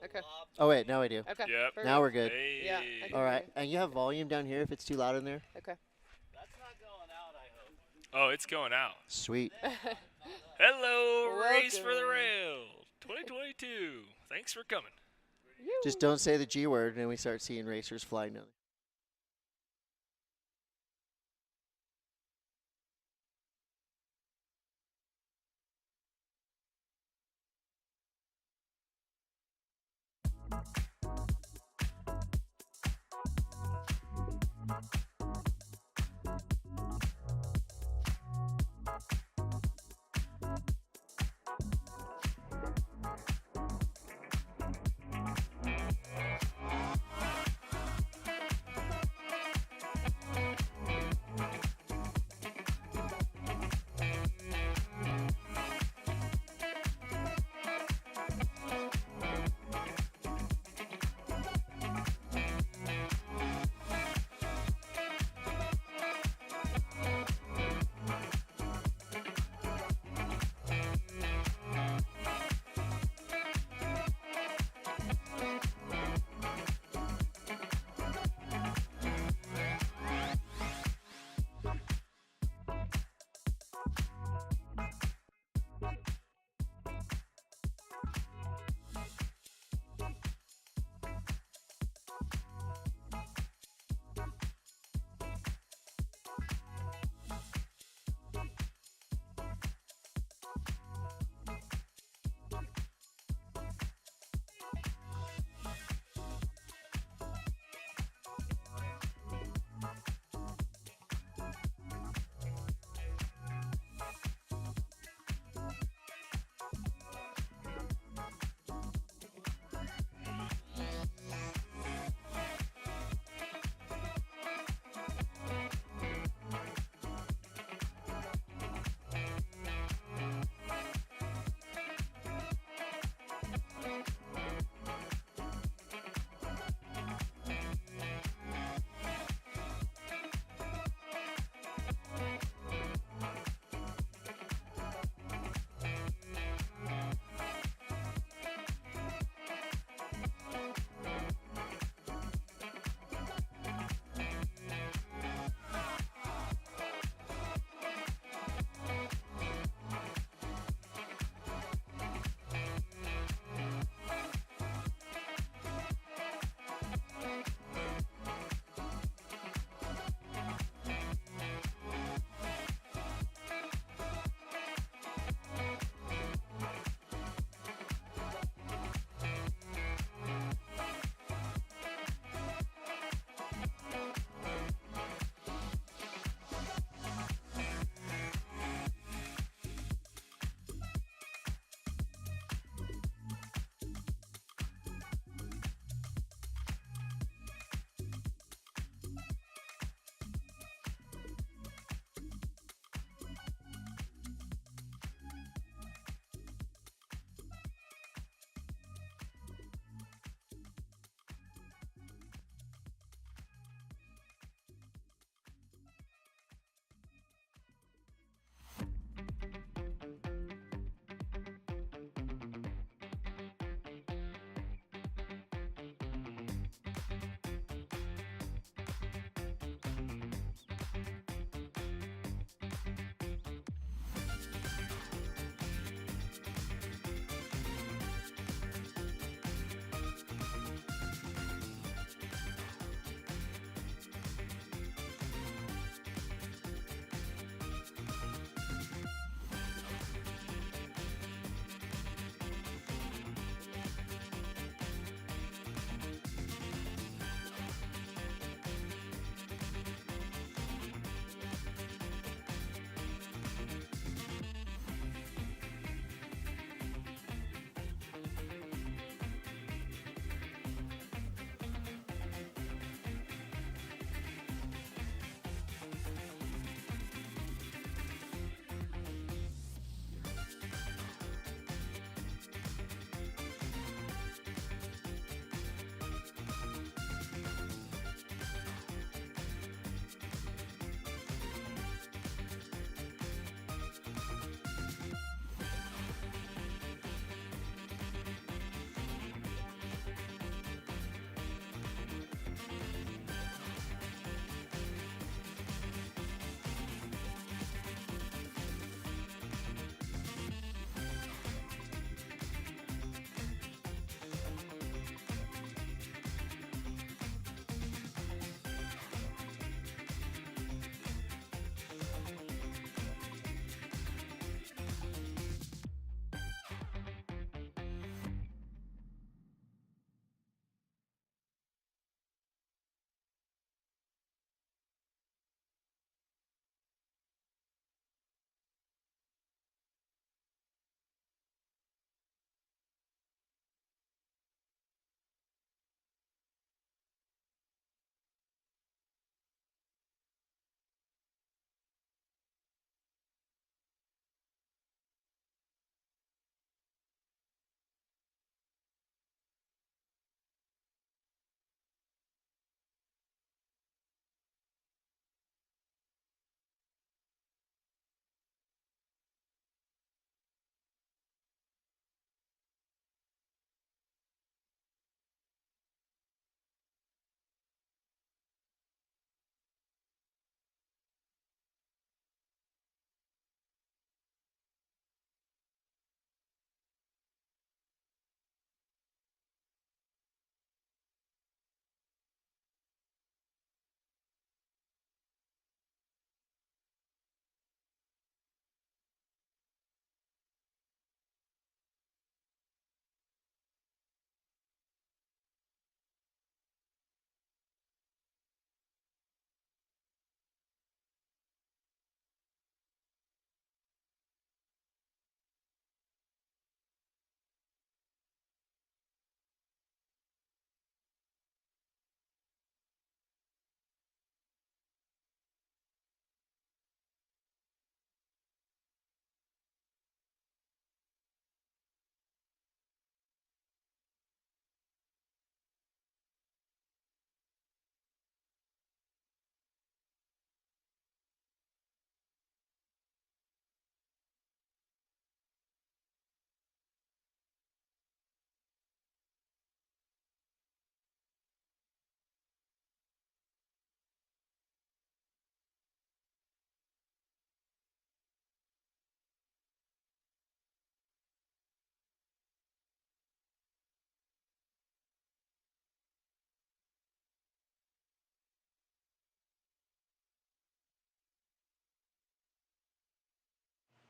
Okay. Oh, wait, now I do. Okay. Yep. Now we're good. Hey. Yeah, I can All right. hear And you have volume down here if it's too loud in there? Okay. That's not going out, I hope. Oh, it's going out. Sweet. Hello, Race for the Welcome. Rail 2022. Thanks for coming. Just don't say the G word, and then we start seeing racers flying down.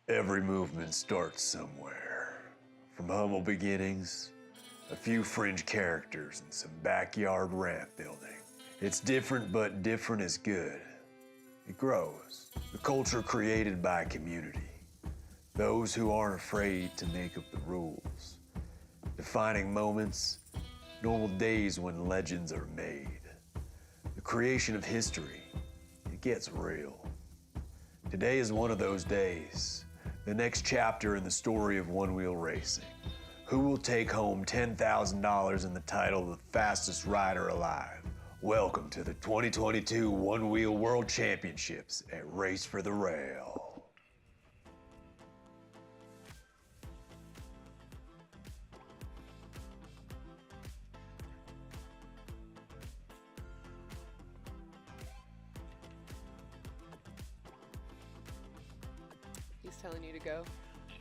Every movement starts somewhere. From humble beginnings, a few fringe characters, and some backyard ramp building. It's different, but different is good. It grows. The culture created by a community. Those who aren't afraid to make up the rules. Defining moments, normal days when legends are made. The creation of history, it gets real. Today is one of those days. The next chapter in the story of Onewheel racing. Who will take home $10,000 and the title of the fastest rider alive? Welcome to the 2022 Onewheel World Championships at Race for the Rail. He's telling you to go.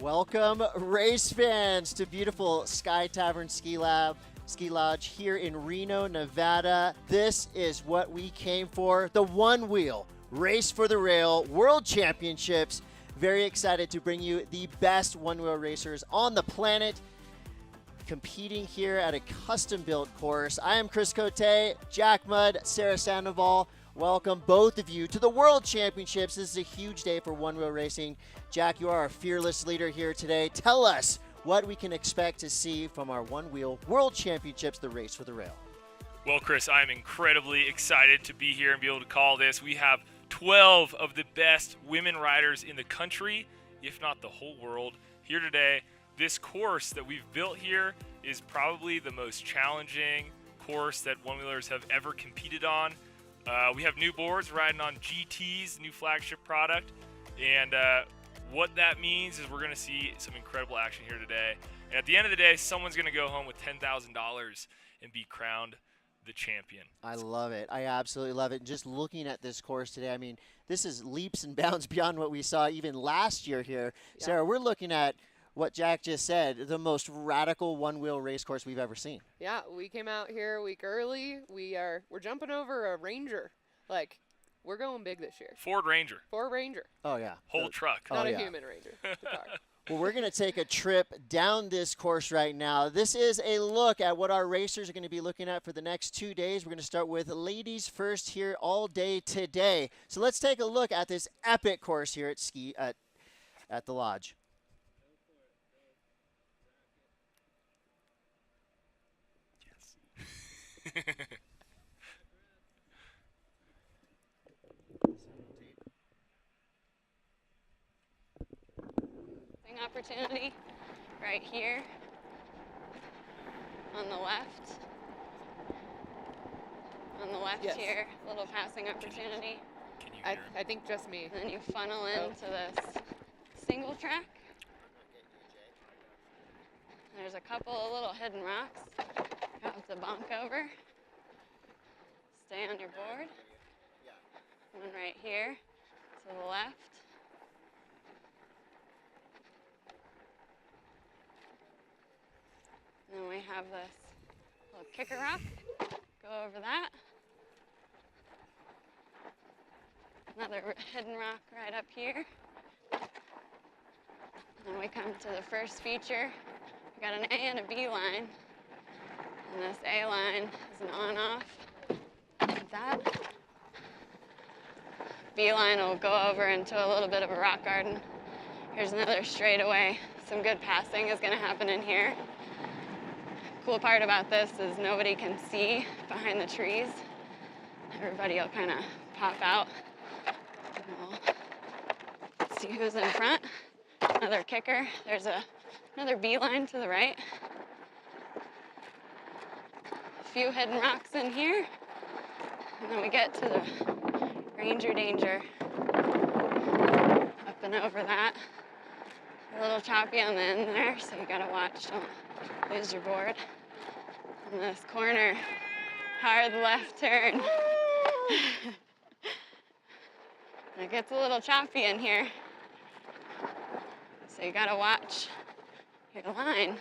Welcome, race fans, to beautiful Sky Tavern Ski Lodge here in Reno, Nevada. This is what we came for, the Onewheel Race for the Rail World Championships. Very excited to bring you the best one-wheel racers on the planet competing here at a custom-built course. I am Chris Cote, Jack Mudd, Sarah Sandoval. Welcome, both of you, to the World Championships. This is a huge day for one-wheel racing. Jack, you are our fearless leader here today. Tell us what we can expect to see from our Onewheel World Championships, the Race for the Rail. Well, Chris, I'm incredibly excited to be here and be able to call this. We have 12 of the best women riders in the country, if not the whole world, here today. This course that we've built here is probably the most challenging course that one-wheelers have ever competed on. We have new boards riding on GT's new flagship product, and what that means is we're going to see some incredible action here today. And at the end of the day, someone's going to go home with $10,000 and be crowned the champion. I love it. I absolutely love it. Just looking at this course today, I mean, this is leaps and bounds beyond what we saw even last year here. Yeah. Sarah, we're looking at what Jack just said, the most radical one-wheel race course we've ever seen. Yeah, we came out here a week early. We're jumping over a Ranger. Like, we're going big this year. Ford Ranger, For a Ranger, Oh, yeah. whole truck. Oh, not a yeah. human Ranger. The car. Well, we're going to take a trip down this course right now. This is a look at what our racers are going to be looking at for the next 2 days. We're going to start with ladies first here all day today. So let's take a look at this epic course here at the lodge. Opportunity right here on the left. On the left Yes. here, little passing opportunity. Can you hear him? I think just me. And then you funnel into this single track. There's a couple of little hidden rocks. You have to bunk over. Stay on your board. One right here to the left. And then we have this little kicker rock. Go over that. Another hidden rock right up here. Then we come to the first feature. We got an A and a B line. And this A line is an on-off. Like that. B line will go over into a little bit of a rock garden. Here's another straightaway. Some good passing is going to happen in here. Cool part about this is nobody can see behind the trees. Everybody will kind of pop out. And we'll see who's in front. Another kicker. There's another B line to the right. A few hidden rocks in here. And then we get to the Ranger Danger. Up and over that. A little choppy on the end there, so you gotta watch, don't lose your board. In this corner, hard left turn. It gets a little choppy in here, so you gotta watch your line.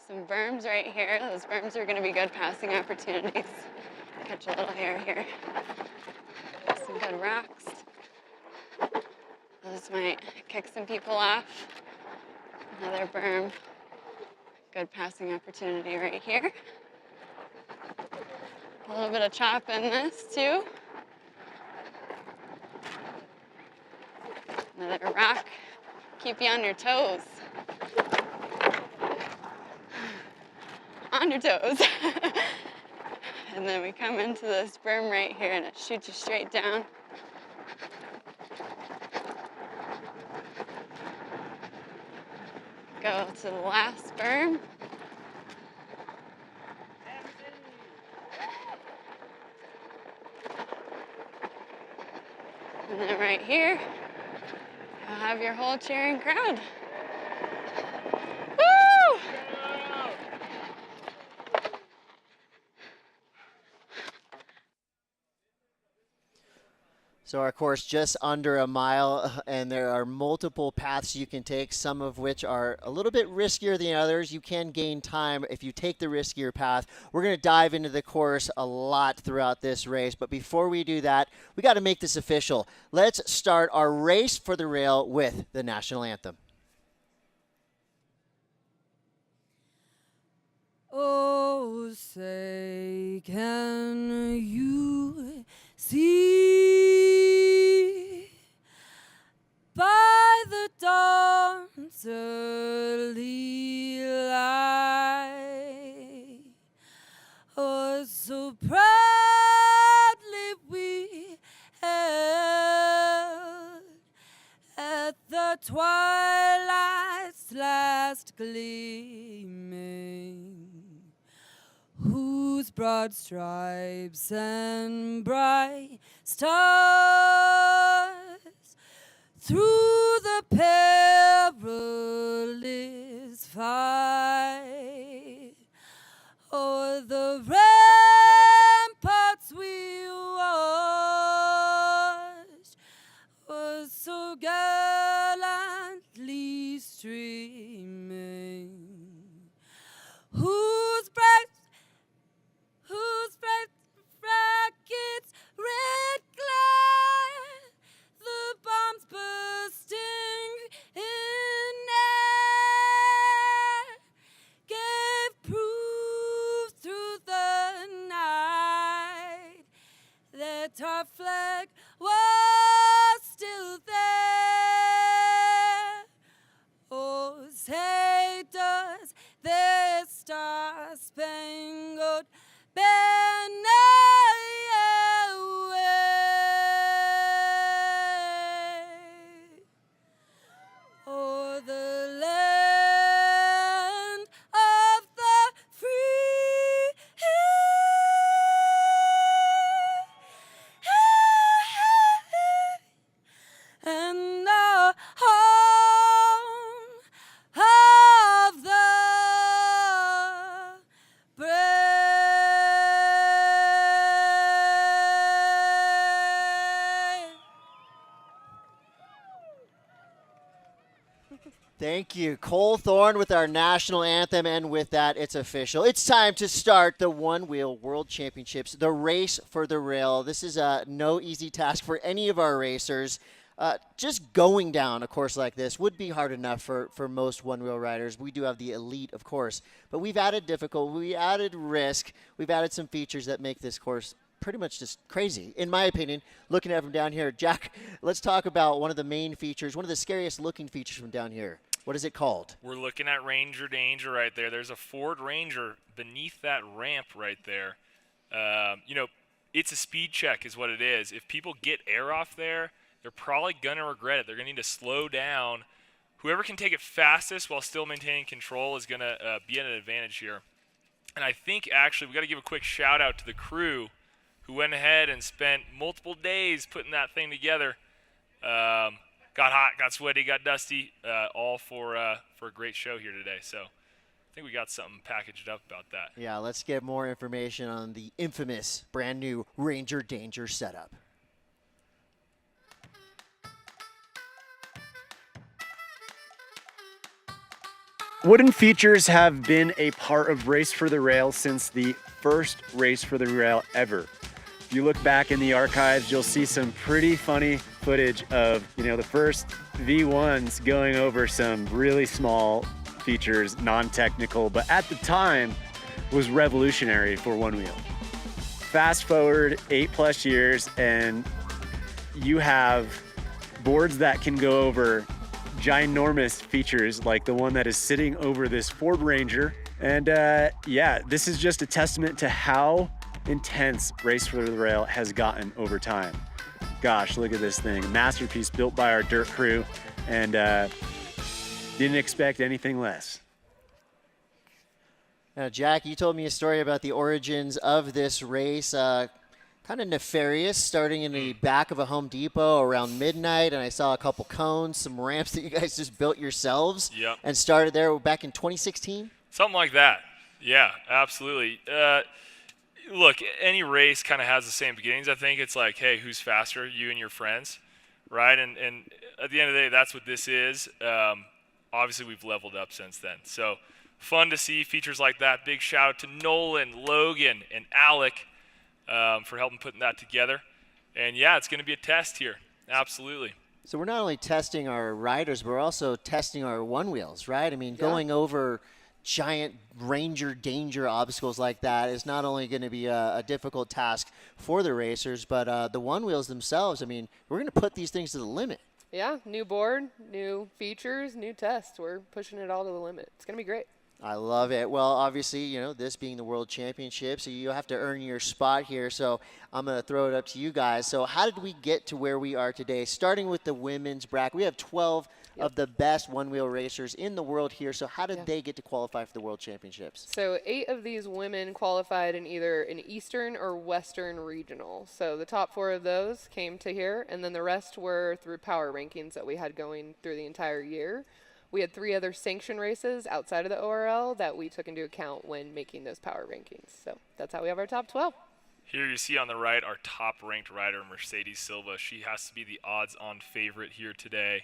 Some berms right here. Those berms are gonna be good passing opportunities. Catch a little hair here. Some good rocks. This might kick some people off. Another berm. Good passing opportunity right here. A little bit of chop in this too. Another rock. Keep you on your toes. On your toes. And then we come into this berm right here and it shoots you straight down. Go to the last berm. And then right here, you'll have your whole cheering crowd. Woo! So our course just under a mile, and there are multiple paths you can take, some of which are a little bit riskier than others. You can gain time if you take the riskier path. We're going to dive into the course a lot throughout this race, but before we do that, we got to make this official. Let's start our race for the rail with the national anthem. Oh, say, can you see by the dawn's early light, oh, so proudly we held at the twilight's last gleaming, whose broad stripes and bright stars through the perilous fight o'er the ramparts we watched was so gallantly streaming, whose bright brackets red glare, the bombs bursting in air, gave proof through the night that our flag was still there. Oh, say does this star-spangled banner wave o'er the land of the free and the home of the brave. Thank you, Cole Thorne with our national anthem, and with that, it's official. It's time to start the Onewheel World Championships, the race for the rail. This is no easy task for any of our racers. Just going down a course like this would be hard enough for most one-wheel riders. We do have the elite, of course, but we've added difficulty, we added risk, we've added some features that make this course pretty much just crazy, in my opinion, looking at it from down here. Jack, let's talk about one of the main features, one of the scariest looking features from down here. What is it called? We're looking at Ranger Danger right there. There's a Ford Ranger beneath that ramp right there. You know, it's a speed check is what it is. If people get air off there, they're probably going to regret it. They're going to need to slow down. Whoever can take it fastest while still maintaining control is going to be at an advantage here. And I think, actually, we got to give a quick shout-out to the crew who went ahead and spent multiple days putting that thing together. Got hot, got sweaty, got dusty, all for a great show here today. So I think we got something packaged up about that. Yeah, let's get more information on the infamous brand new Ranger Danger setup. Wooden features have been a part of Race for the Rail since the first Race for the Rail ever. If you look back in the archives, you'll see some pretty funny footage of, the first V1s going over some really small features, non-technical, but at the time was revolutionary for Onewheel. Fast forward 8+ years and you have boards that can go over ginormous features like the one that is sitting over this Ford Ranger. And yeah, this is just a testament to how intense Race for the Rail has gotten over time. Gosh, look at this thing. A masterpiece built by our dirt crew, and didn't expect anything less. Now, Jack, you told me a story about the origins of this race. Kind of nefarious, starting in the back of a Home Depot around midnight, and I saw a couple cones, some ramps that you guys just built yourselves. Yep. And started there back in 2016? Something like that. Yeah, absolutely. Look, any race kind of has the same beginnings. I think it's like, hey, who's faster, you and your friends, right? And at the end of the day, that's what this is. Obviously, we've leveled up since then. So fun to see features like that. Big shout out to Nolan, Logan, and Alec for helping putting that together. And yeah, it's going to be a test here. Absolutely. So we're not only testing our riders, but we're also testing our Onewheels, right? I mean, going over giant Ranger danger obstacles like that is not only going to be a difficult task for the racers, but the Onewheels themselves, I mean, we're going to put these things to the limit. Yeah, new board, new features, new tests. We're pushing it all to the limit. It's going to be great. I love it. Well, obviously, this being the World Championship, so you have to earn your spot here. So I'm going to throw it up to you guys. So how did we get to where we are today? Starting with the women's bracket, we have 12 of the best one-wheel racers in the world here. So how did they get to qualify for the World Championships? So 8 of these women qualified in either an Eastern or Western regional. So the top 4 of those came to here, and then the rest were through power rankings that we had going through the entire year. We had 3 other sanction races outside of the ORL that we took into account when making those power rankings. So that's how we have our top 12. Here you see on the right our top-ranked rider, Mercedes Silva. She has to be the odds-on favorite here today.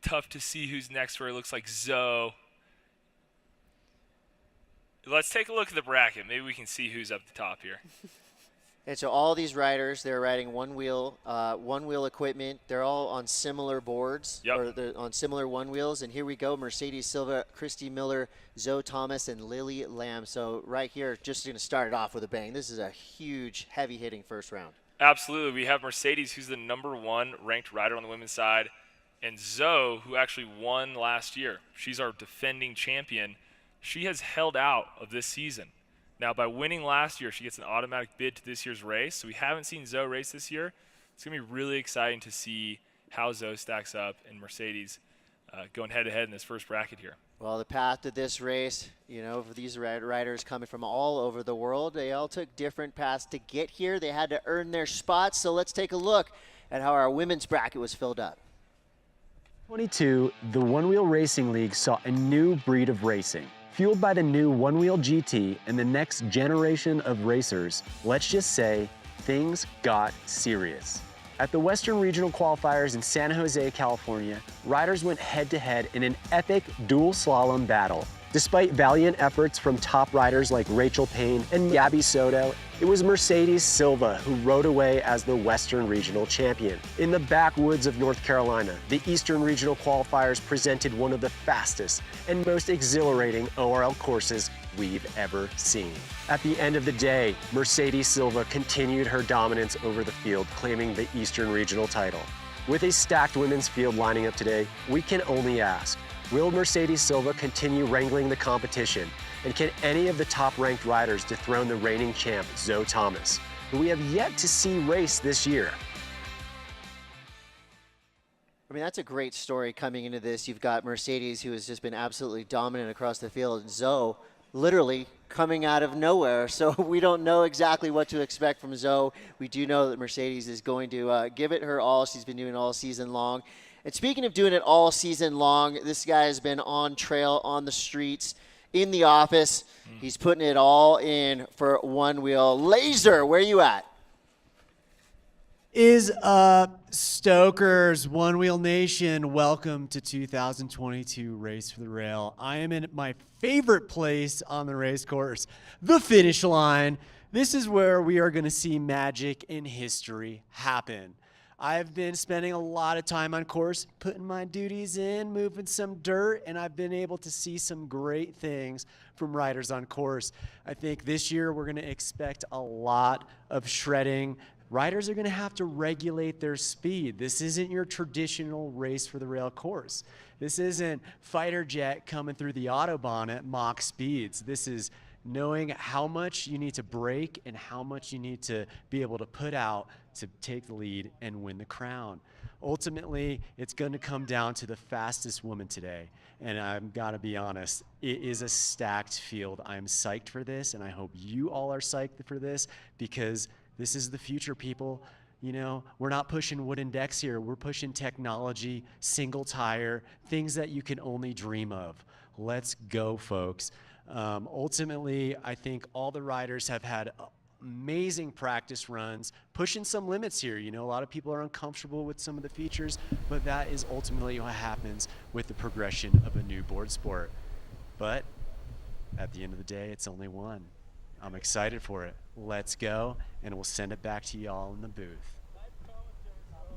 Tough to see who's next for her. It looks like Zoe. Let's take a look at the bracket. Maybe we can see who's up the top here. And so all these riders, they're riding one-wheel equipment. They're all on similar boards, or they're on similar one-wheels. And here we go, Mercedes Silva, Christy Miller, Zoe Thomas, and Lily Lamb. So right here, just going to start it off with a bang. This is a huge, heavy-hitting first round. Absolutely. We have Mercedes, who's the #1 ranked rider on the women's side, and Zoe, who actually won last year. She's our defending champion. She has held out of this season. Now, by winning last year, she gets an automatic bid to this year's race. So we haven't seen Zoe race this year. It's going to be really exciting to see how Zoe stacks up and Mercedes going head-to-head in this first bracket here. Well, the path to this race, for these riders coming from all over the world, they all took different paths to get here. They had to earn their spots. So let's take a look at how our women's bracket was filled up. 22, the Onewheel Racing League saw a new breed of racing. Fueled by the new Onewheel GT and the next generation of racers, let's just say things got serious. At the Western Regional Qualifiers in San Jose, California, riders went head-to-head in an epic dual slalom battle. Despite valiant efforts from top riders like Rachel Payne and Gabby Soto, it was Mercedes Silva who rode away as the Western Regional champion. In the backwoods of North Carolina, the Eastern Regional Qualifiers presented one of the fastest and most exhilarating ORL courses we've ever seen. At the end of the day, Mercedes Silva continued her dominance over the field, claiming the Eastern Regional title. With a stacked women's field lining up today, we can only ask, will Mercedes Silva continue wrangling the competition? And can any of the top-ranked riders dethrone the reigning champ, Zoe Thomas, who we have yet to see race this year? I mean, that's a great story coming into this. You've got Mercedes, who has just been absolutely dominant across the field, and Zoe literally coming out of nowhere. So we don't know exactly what to expect from Zoe. We do know that Mercedes is going to give it her all. She's been doing it all season long. And speaking of doing it all season long, this guy has been on trail, on the streets, in the office. He's putting it all in for Onewheel. Laser, where you at? Is up, Stokers, Onewheel Nation? Welcome to 2022 Race for the Rail. I am in my favorite place on the race course, the finish line. This is where we are going to see magic in history happen. I've been spending a lot of time on course, putting my duties in, moving some dirt, and I've been able to see some great things from riders on course. I think this year we're going to expect a lot of shredding. Riders are going to have to regulate their speed. This isn't your traditional race for the rail course. This isn't fighter jet coming through the Autobahn at Mach speeds. This is knowing how much you need to brake and how much you need to be able to put out to take the lead and win the crown. Ultimately, it's going to come down to the fastest woman today. And I've got to be honest, it is a stacked field. I'm psyched for this, and I hope you all are psyched for this, because this is the future, people. You know, we're not pushing wooden decks here. We're pushing technology, single tire, things that you can only dream of. Let's go, folks. Ultimately, I think all the riders have had amazing practice runs, pushing some limits here. You know, a lot of people are uncomfortable with some of the features, but that is ultimately what happens with the progression of a new board sport. But at the end of the day, it's only one. I'm excited for it. Let's go, and we'll send it back to y'all in the booth.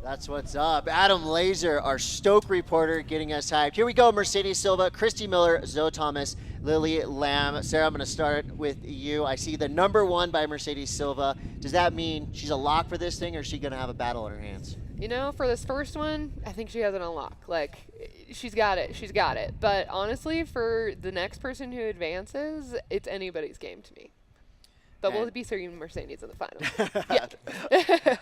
That's what's up. Adam Laser, our Stoke reporter, getting us hyped. Here we go. Mercedes Silva, Christy Miller, Zoe Thomas, Lily Lamb. Sarah, I'm going to start with you. I see the number 1 by Mercedes Silva. Does that mean she's a lock for this thing, or is she going to have a battle in her hands? You know, for this first one, I think she has it on lock. Like, she's got it. She's got it. But honestly, for the next person who advances, it's anybody's game to me. But we'll be seeing Mercedes in the final. Yeah.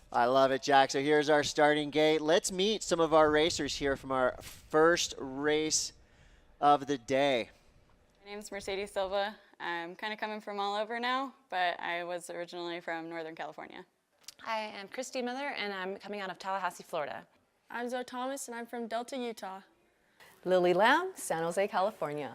I love it, Jack. So here's our starting gate. Let's meet some of our racers here from our first race of the day. My name's Mercedes Silva. I'm kind of coming from all over now, but I was originally from Northern California. I am Christy Miller, and I'm coming out of Tallahassee, Florida. I'm Zoe Thomas, and I'm from Delta, Utah. Lily Lamb, San Jose, California.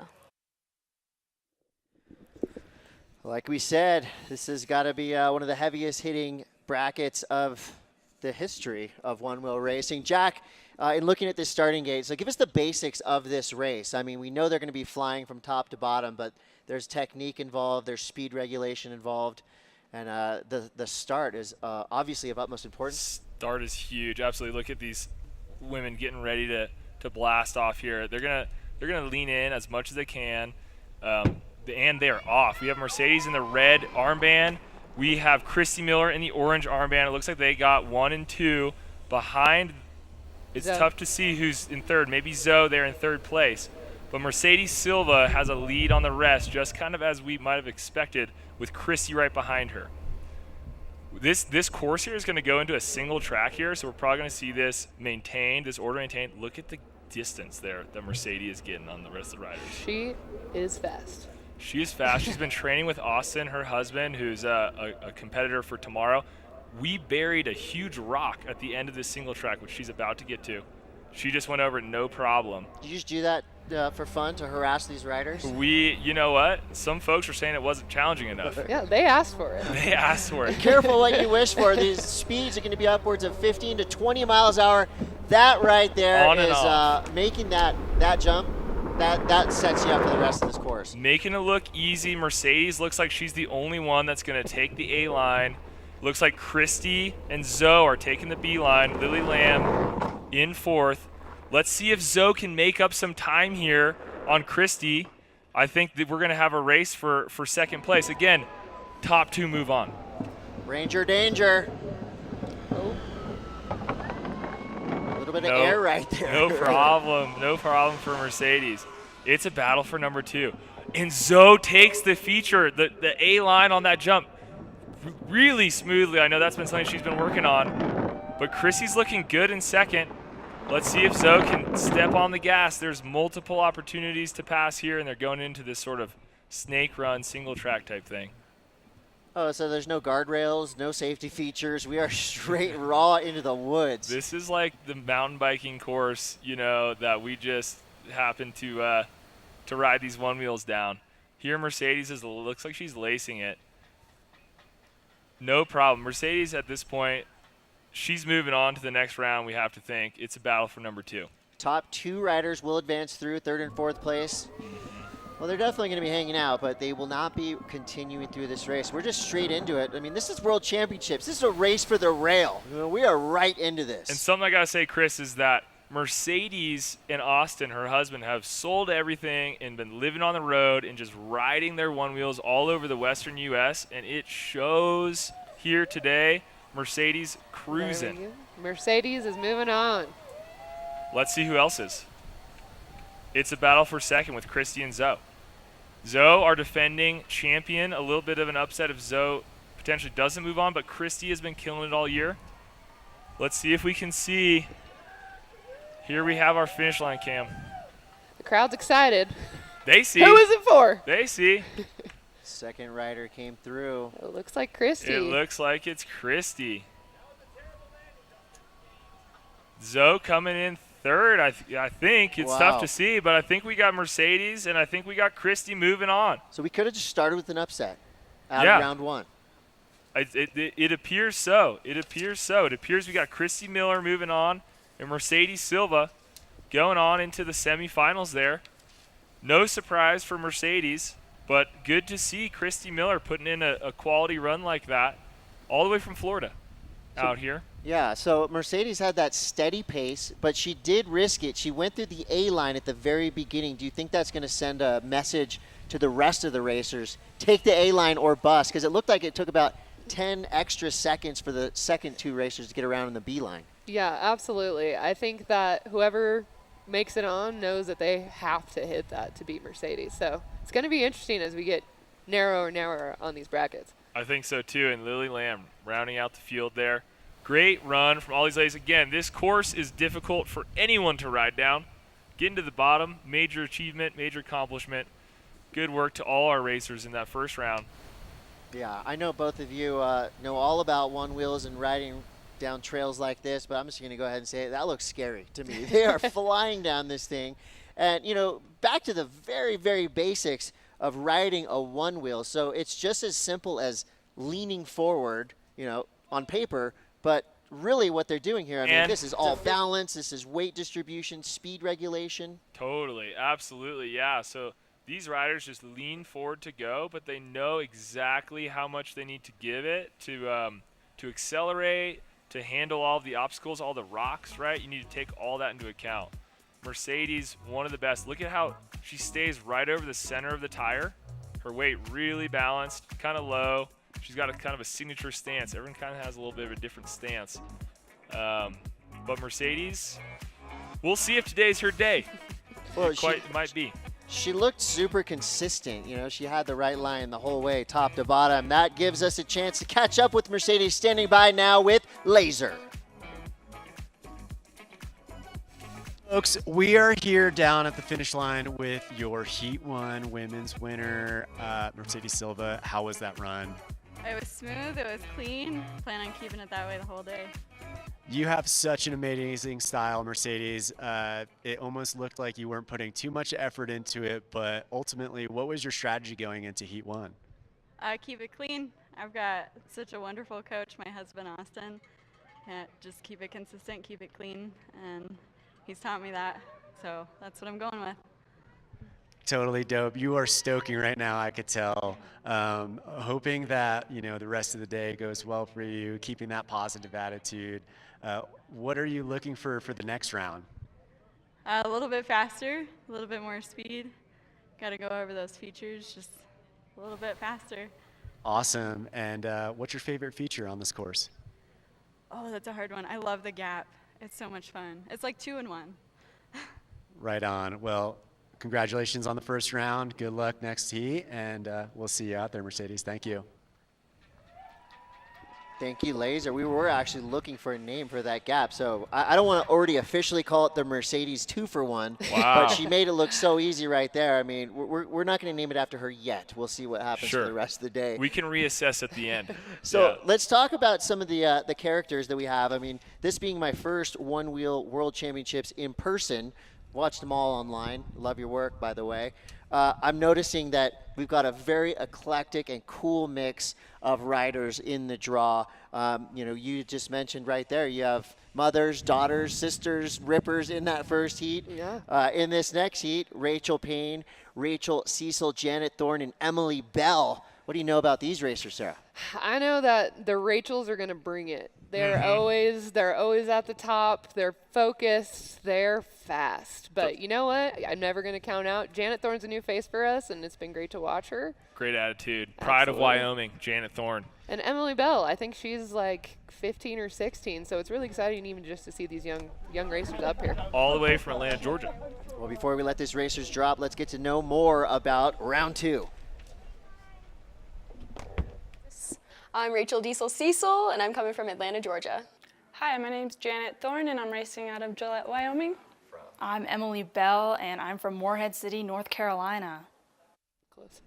Like we said, this has got to be one of the heaviest hitting brackets of the history of one-wheel racing. Jack, in looking at this starting gate, so give us the basics of this race. I mean, we know they're going to be flying from top to bottom, but there's technique involved, there's speed regulation involved, and the start is obviously of utmost importance. Start is huge. Absolutely. Look at these women getting ready to blast off here. They're gonna lean in as much as they can, and they are off. We have Mercedes in the red armband. We have Christy Miller in the orange armband. It looks like they got 1 and 2 behind. It's tough to see who's in third. Maybe Zoe there in third place. But Mercedes Silva has a lead on the rest, just kind of as we might have expected, with Christy right behind her. This course here is going to go into a single track here, so we're probably going to see this maintained, this order maintained. Look at the distance there that Mercedes is getting on the rest of the riders. She is fast. She is fast. She's been training with Austin, her husband, who's a competitor for tomorrow. We buried a huge rock at the end of this single track, which she's about to get to. She just went over it, no problem. Did you just do that for fun to harass these riders? You know what? Some folks are saying it wasn't challenging enough. Yeah, they asked for it. They asked for it. Be careful what you wish for. These speeds are going to be upwards of 15 to 20 miles an hour. That right there is making that jump. That sets you up for the rest of this course. Making it look easy. Mercedes looks like she's the only one that's going to take the A line. Looks like Christy and Zoe are taking the B line. Lily Lamb in fourth. Let's see if Zoe can make up some time here on Christy. I think that we're going to have a race for second place. Again, top 2 move on. Ranger danger. Oh. A little bit of air right there. No problem. No problem for Mercedes. It's a battle for number 2. And Zoe takes the feature, the A line on that jump really smoothly. I know that's been something she's been working on. But Chrissy's looking good in second. Let's see if Zoe can step on the gas. There's multiple opportunities to pass here, and they're going into this sort of snake run, single track type thing. Oh, so there's no guardrails, no safety features. We are straight raw into the woods. This is like the mountain biking course, you know, that we just happen to ride these one wheels down. Here, Mercedes looks like she's lacing it. No problem. Mercedes at this point, she's moving on to the next round, we have to think. It's a battle for number 2. Top 2 riders will advance through, 3rd and 4th place. Well, they're definitely going to be hanging out, but they will not be continuing through this race. We're just straight into it. I mean, this is World Championships. This is a race for the rail. You know, we are right into this. And something I got to say, Chris, is that Mercedes and Austin, her husband, have sold everything and been living on the road and just riding their one wheels all over the western U.S., and it shows here today. Mercedes cruising. Mercedes is moving on. Let's see who else is. It's a battle for second with Christy and Zoe. Zoe, our defending champion, a little bit of an upset if Zoe potentially doesn't move on, but Christy has been killing it all year. Let's see if we can see. Here we have our finish line, Cam. The crowd's excited. They see. Who is it for? They see. Second rider came through. It looks like Christy. It looks like it's Christy. Zoe coming in third, I think. It's tough to see, but I think we got Mercedes, and I think we got Christy moving on. So we could have just started with an upset out of round one. It appears so. It appears so. It appears we got Christy Miller moving on and Mercedes Silva going on into the semifinals there. No surprise for Mercedes, but good to see Christy Miller putting in a quality run like that all the way from Florida out here. Yeah, so Mercedes had that steady pace, but she did risk it. She went through the A line at the very beginning. Do you think that's going to send a message to the rest of the racers? Take the A line or bust, because it looked like it took about 10 extra seconds for the second two racers to get around in the B line. Yeah, absolutely. I think that whoever makes it on knows that they have to hit that to beat Mercedes. So it's going to be interesting as we get narrower and narrower on these brackets. I think so too, and Lily Lamb rounding out the field there. Great run from all these ladies. Again, this course is difficult for anyone to ride down. Getting to the bottom, major achievement, major accomplishment. Good work to all our racers in that first round. Yeah, I know both of you know all about one wheels and riding down trails like this, but I'm just going to go ahead and say that looks scary to me. They are flying down this thing. And, you know, back to the very, very basics of riding a one wheel. So it's just as simple as leaning forward, you know, on paper, but really what they're doing here, I mean, this is all balance, this is weight distribution, speed regulation. Totally, absolutely, yeah. So these riders just lean forward to go, but they know exactly how much they need to give it to accelerate, to handle all the obstacles, all the rocks, right? You need to take all that into account. Mercedes, one of the best. Look at how she stays right over the center of the tire. Her weight really balanced, kind of low. She's got a kind of a signature stance. Everyone kind of has a little bit of a different stance. But Mercedes, we'll see if today's her day. Well, it might be. She looked super consistent. You know, she had the right line the whole way, top to bottom. That gives us a chance to catch up with Mercedes, standing by now with Laser. Folks, we are here down at the finish line with your Heat 1 women's winner, Mercedes Silva. How was that run? It was smooth, it was clean. Plan on keeping it that way the whole day. You have such an amazing style, Mercedes. It almost looked like you weren't putting too much effort into it, but ultimately, what was your strategy going into Heat 1? Keep it clean. I've got such a wonderful coach, my husband, Austin. Just keep it consistent, keep it clean, and he's taught me that, so that's what I'm going with. Totally dope. You are stoking right now, I could tell. Hoping that, you know, the rest of the day goes well for you, keeping that positive attitude. What are you looking for the next round? A little bit faster, a little bit more speed. Got to go over those features just a little bit faster. Awesome. And what's your favorite feature on this course? Oh, that's a hard one. I love the gap. It's so much fun. It's like 2 in 1. Right on. Well, congratulations on the first round. Good luck next heat, and we'll see you out there, Mercedes. Thank you. Thank you, Laser. We were actually looking for a name for that gap, so I don't want to already officially call it the Mercedes 2-for-1, wow. But she made it look so easy right there. I mean, we're not going to name it after her yet. We'll see what happens for the rest of the day. We can reassess at the end. So let's talk about some of the characters that we have. I mean, this being my first one-wheel World Championships in person, watched them all online. Love your work, by the way. I'm noticing that we've got a very eclectic and cool mix of riders in the draw. You know, you just mentioned right there, you have mothers, daughters, sisters, rippers in that first heat. Yeah. In this next heat, Rachel Payne, Rachel Cecil, Janet Thorne, and Emily Bell. What do you know about these racers, Sarah? I know that the Rachels are going to bring it. They're always at the top. They're focused. They're fast. But you know what? I'm never going to count out. Janet Thorne's a new face for us, and it's been great to watch her. Great attitude. Pride of Wyoming, Janet Thorne. And Emily Bell, I think she's like 15 or 16, so it's really exciting even just to see these young racers up here. All the way from Atlanta, Georgia. Well, before we let these racers drop, let's get to know more about round 2. I'm Rachel Diesel Cecil, and I'm coming from Atlanta, Georgia. Hi, my name's Janet Thorne, and I'm racing out of Gillette, Wyoming. I'm Emily Bell, and I'm from Morehead City, North Carolina. Close.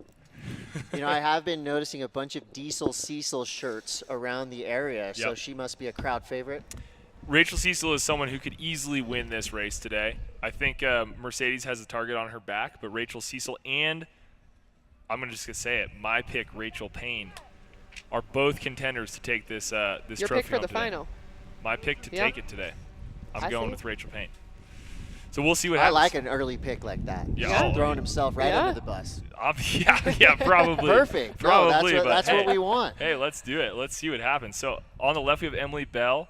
You know, I have been noticing a bunch of Diesel Cecil shirts around the area, so she must be a crowd favorite. Rachel Cecil is someone who could easily win this race today. I think Mercedes has a target on her back, but Rachel Cecil and, I'm just going to say it, my pick, Rachel Payne, are both contenders to take this this Your trophy pick for home the today. final. My pick to take it today. I'm I going see. with Rachel Payne. So we'll see what I happens. like an early pick like that. Yeah. He's throwing himself right under the bus. Yeah, probably. Perfect. Probably, no, but that's hey, what we want. Hey, let's do it. Let's see what happens. So on the left, we have Emily Bell.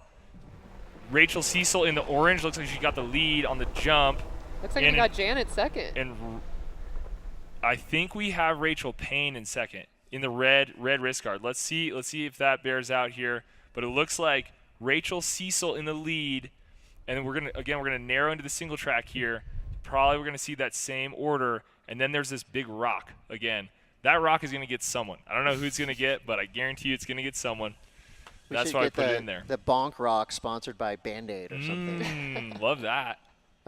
Rachel Cecil in the orange. Looks like she got the lead on the jump. Looks like we got Janet second. And I think we have Rachel Payne in second in the red wrist guard. Let's see if that bears out here. But it looks like Rachel Cecil in the lead, and then we're gonna narrow into the single track here. Probably we're gonna see that same order, and then there's this big rock again. That rock is gonna get someone. I don't know who it's gonna get, but I guarantee you it's gonna get someone. That's why I put it in there. The Bonk Rock sponsored by Band-Aid or something. Love that.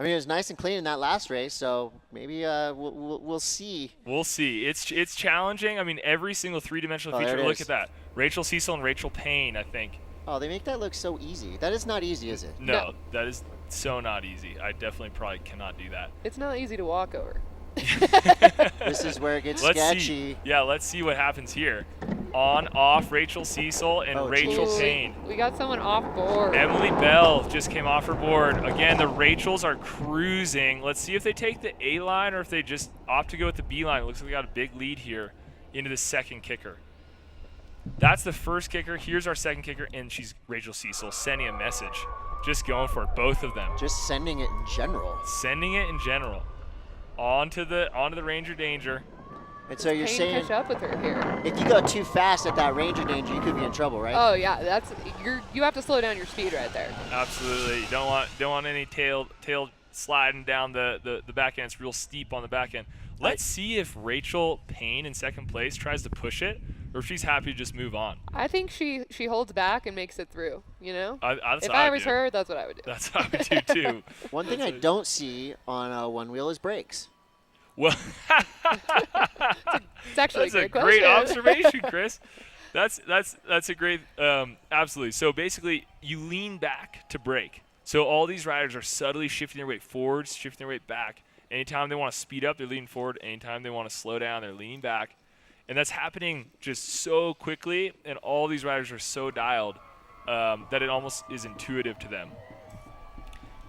I mean, it was nice and clean in that last race, so maybe we'll see. We'll see. It's challenging. I mean, every single three-dimensional feature. Look at that. Rachel Cecil and Rachel Payne, I think. Oh, they make that look so easy. That is not easy, is it? No, that is so not easy. I definitely probably cannot do that. It's not easy to walk over. This is where it gets Let's sketchy. See. Yeah, let's see what happens here. On, off, Rachel Cecil and Rachel Payne. We got someone off board. Emily Bell just came off her board. Again, the Rachels are cruising. Let's see if they take the A line or if they just opt to go with the B line. It looks like they got a big lead here into the second kicker. That's the first kicker. Here's our second kicker, and she's Rachel Cecil sending a message. Just going for it, both of them. Just sending it in general. Sending it in general. Onto the Ranger Danger. And so you're Payne saying catch up with her here. if you go too fast at that Ranger Danger, you could be in trouble, right? Oh yeah, you have to slow down your speed right there. Absolutely. You don't want any tail sliding down the back end. It's real steep on the back end. Let's see if Rachel Payne in second place tries to push it, or if she's happy to just move on. I think she holds back and makes it through. You know. If I was her, that's what I would do. That's what I would do too. One thing I don't see on Onewheel is brakes. Well, it's actually that's a great observation, Chris. That's a great absolutely. So basically, you lean back to brake. So all these riders are subtly shifting their weight forwards, shifting their weight back. Anytime they want to speed up, they're leaning forward. Anytime they want to slow down, they're leaning back. And that's happening just so quickly, and all these riders are so dialed that it almost is intuitive to them.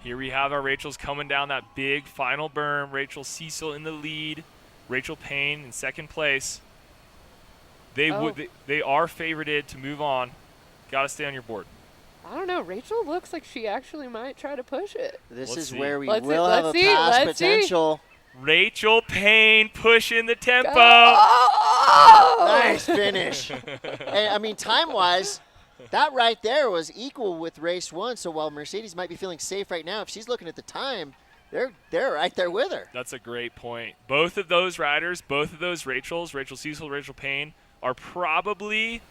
Here we have our Rachels coming down that big final berm. Rachel Cecil in the lead. Rachel Payne in second place. They are favorited to move on. Got to stay on your board. I don't know. Rachel looks like she actually might try to push it. This Let's is see. where we will have a see. pass Let's potential. Rachel Payne pushing the tempo. Nice finish. Hey, I mean, time-wise, that right there was equal with race 1. So while Mercedes might be feeling safe right now, if she's looking at the time, they're right there with her. That's a great point. Both of those riders, both of those Rachels, Rachel Cecil, Rachel Payne, are probably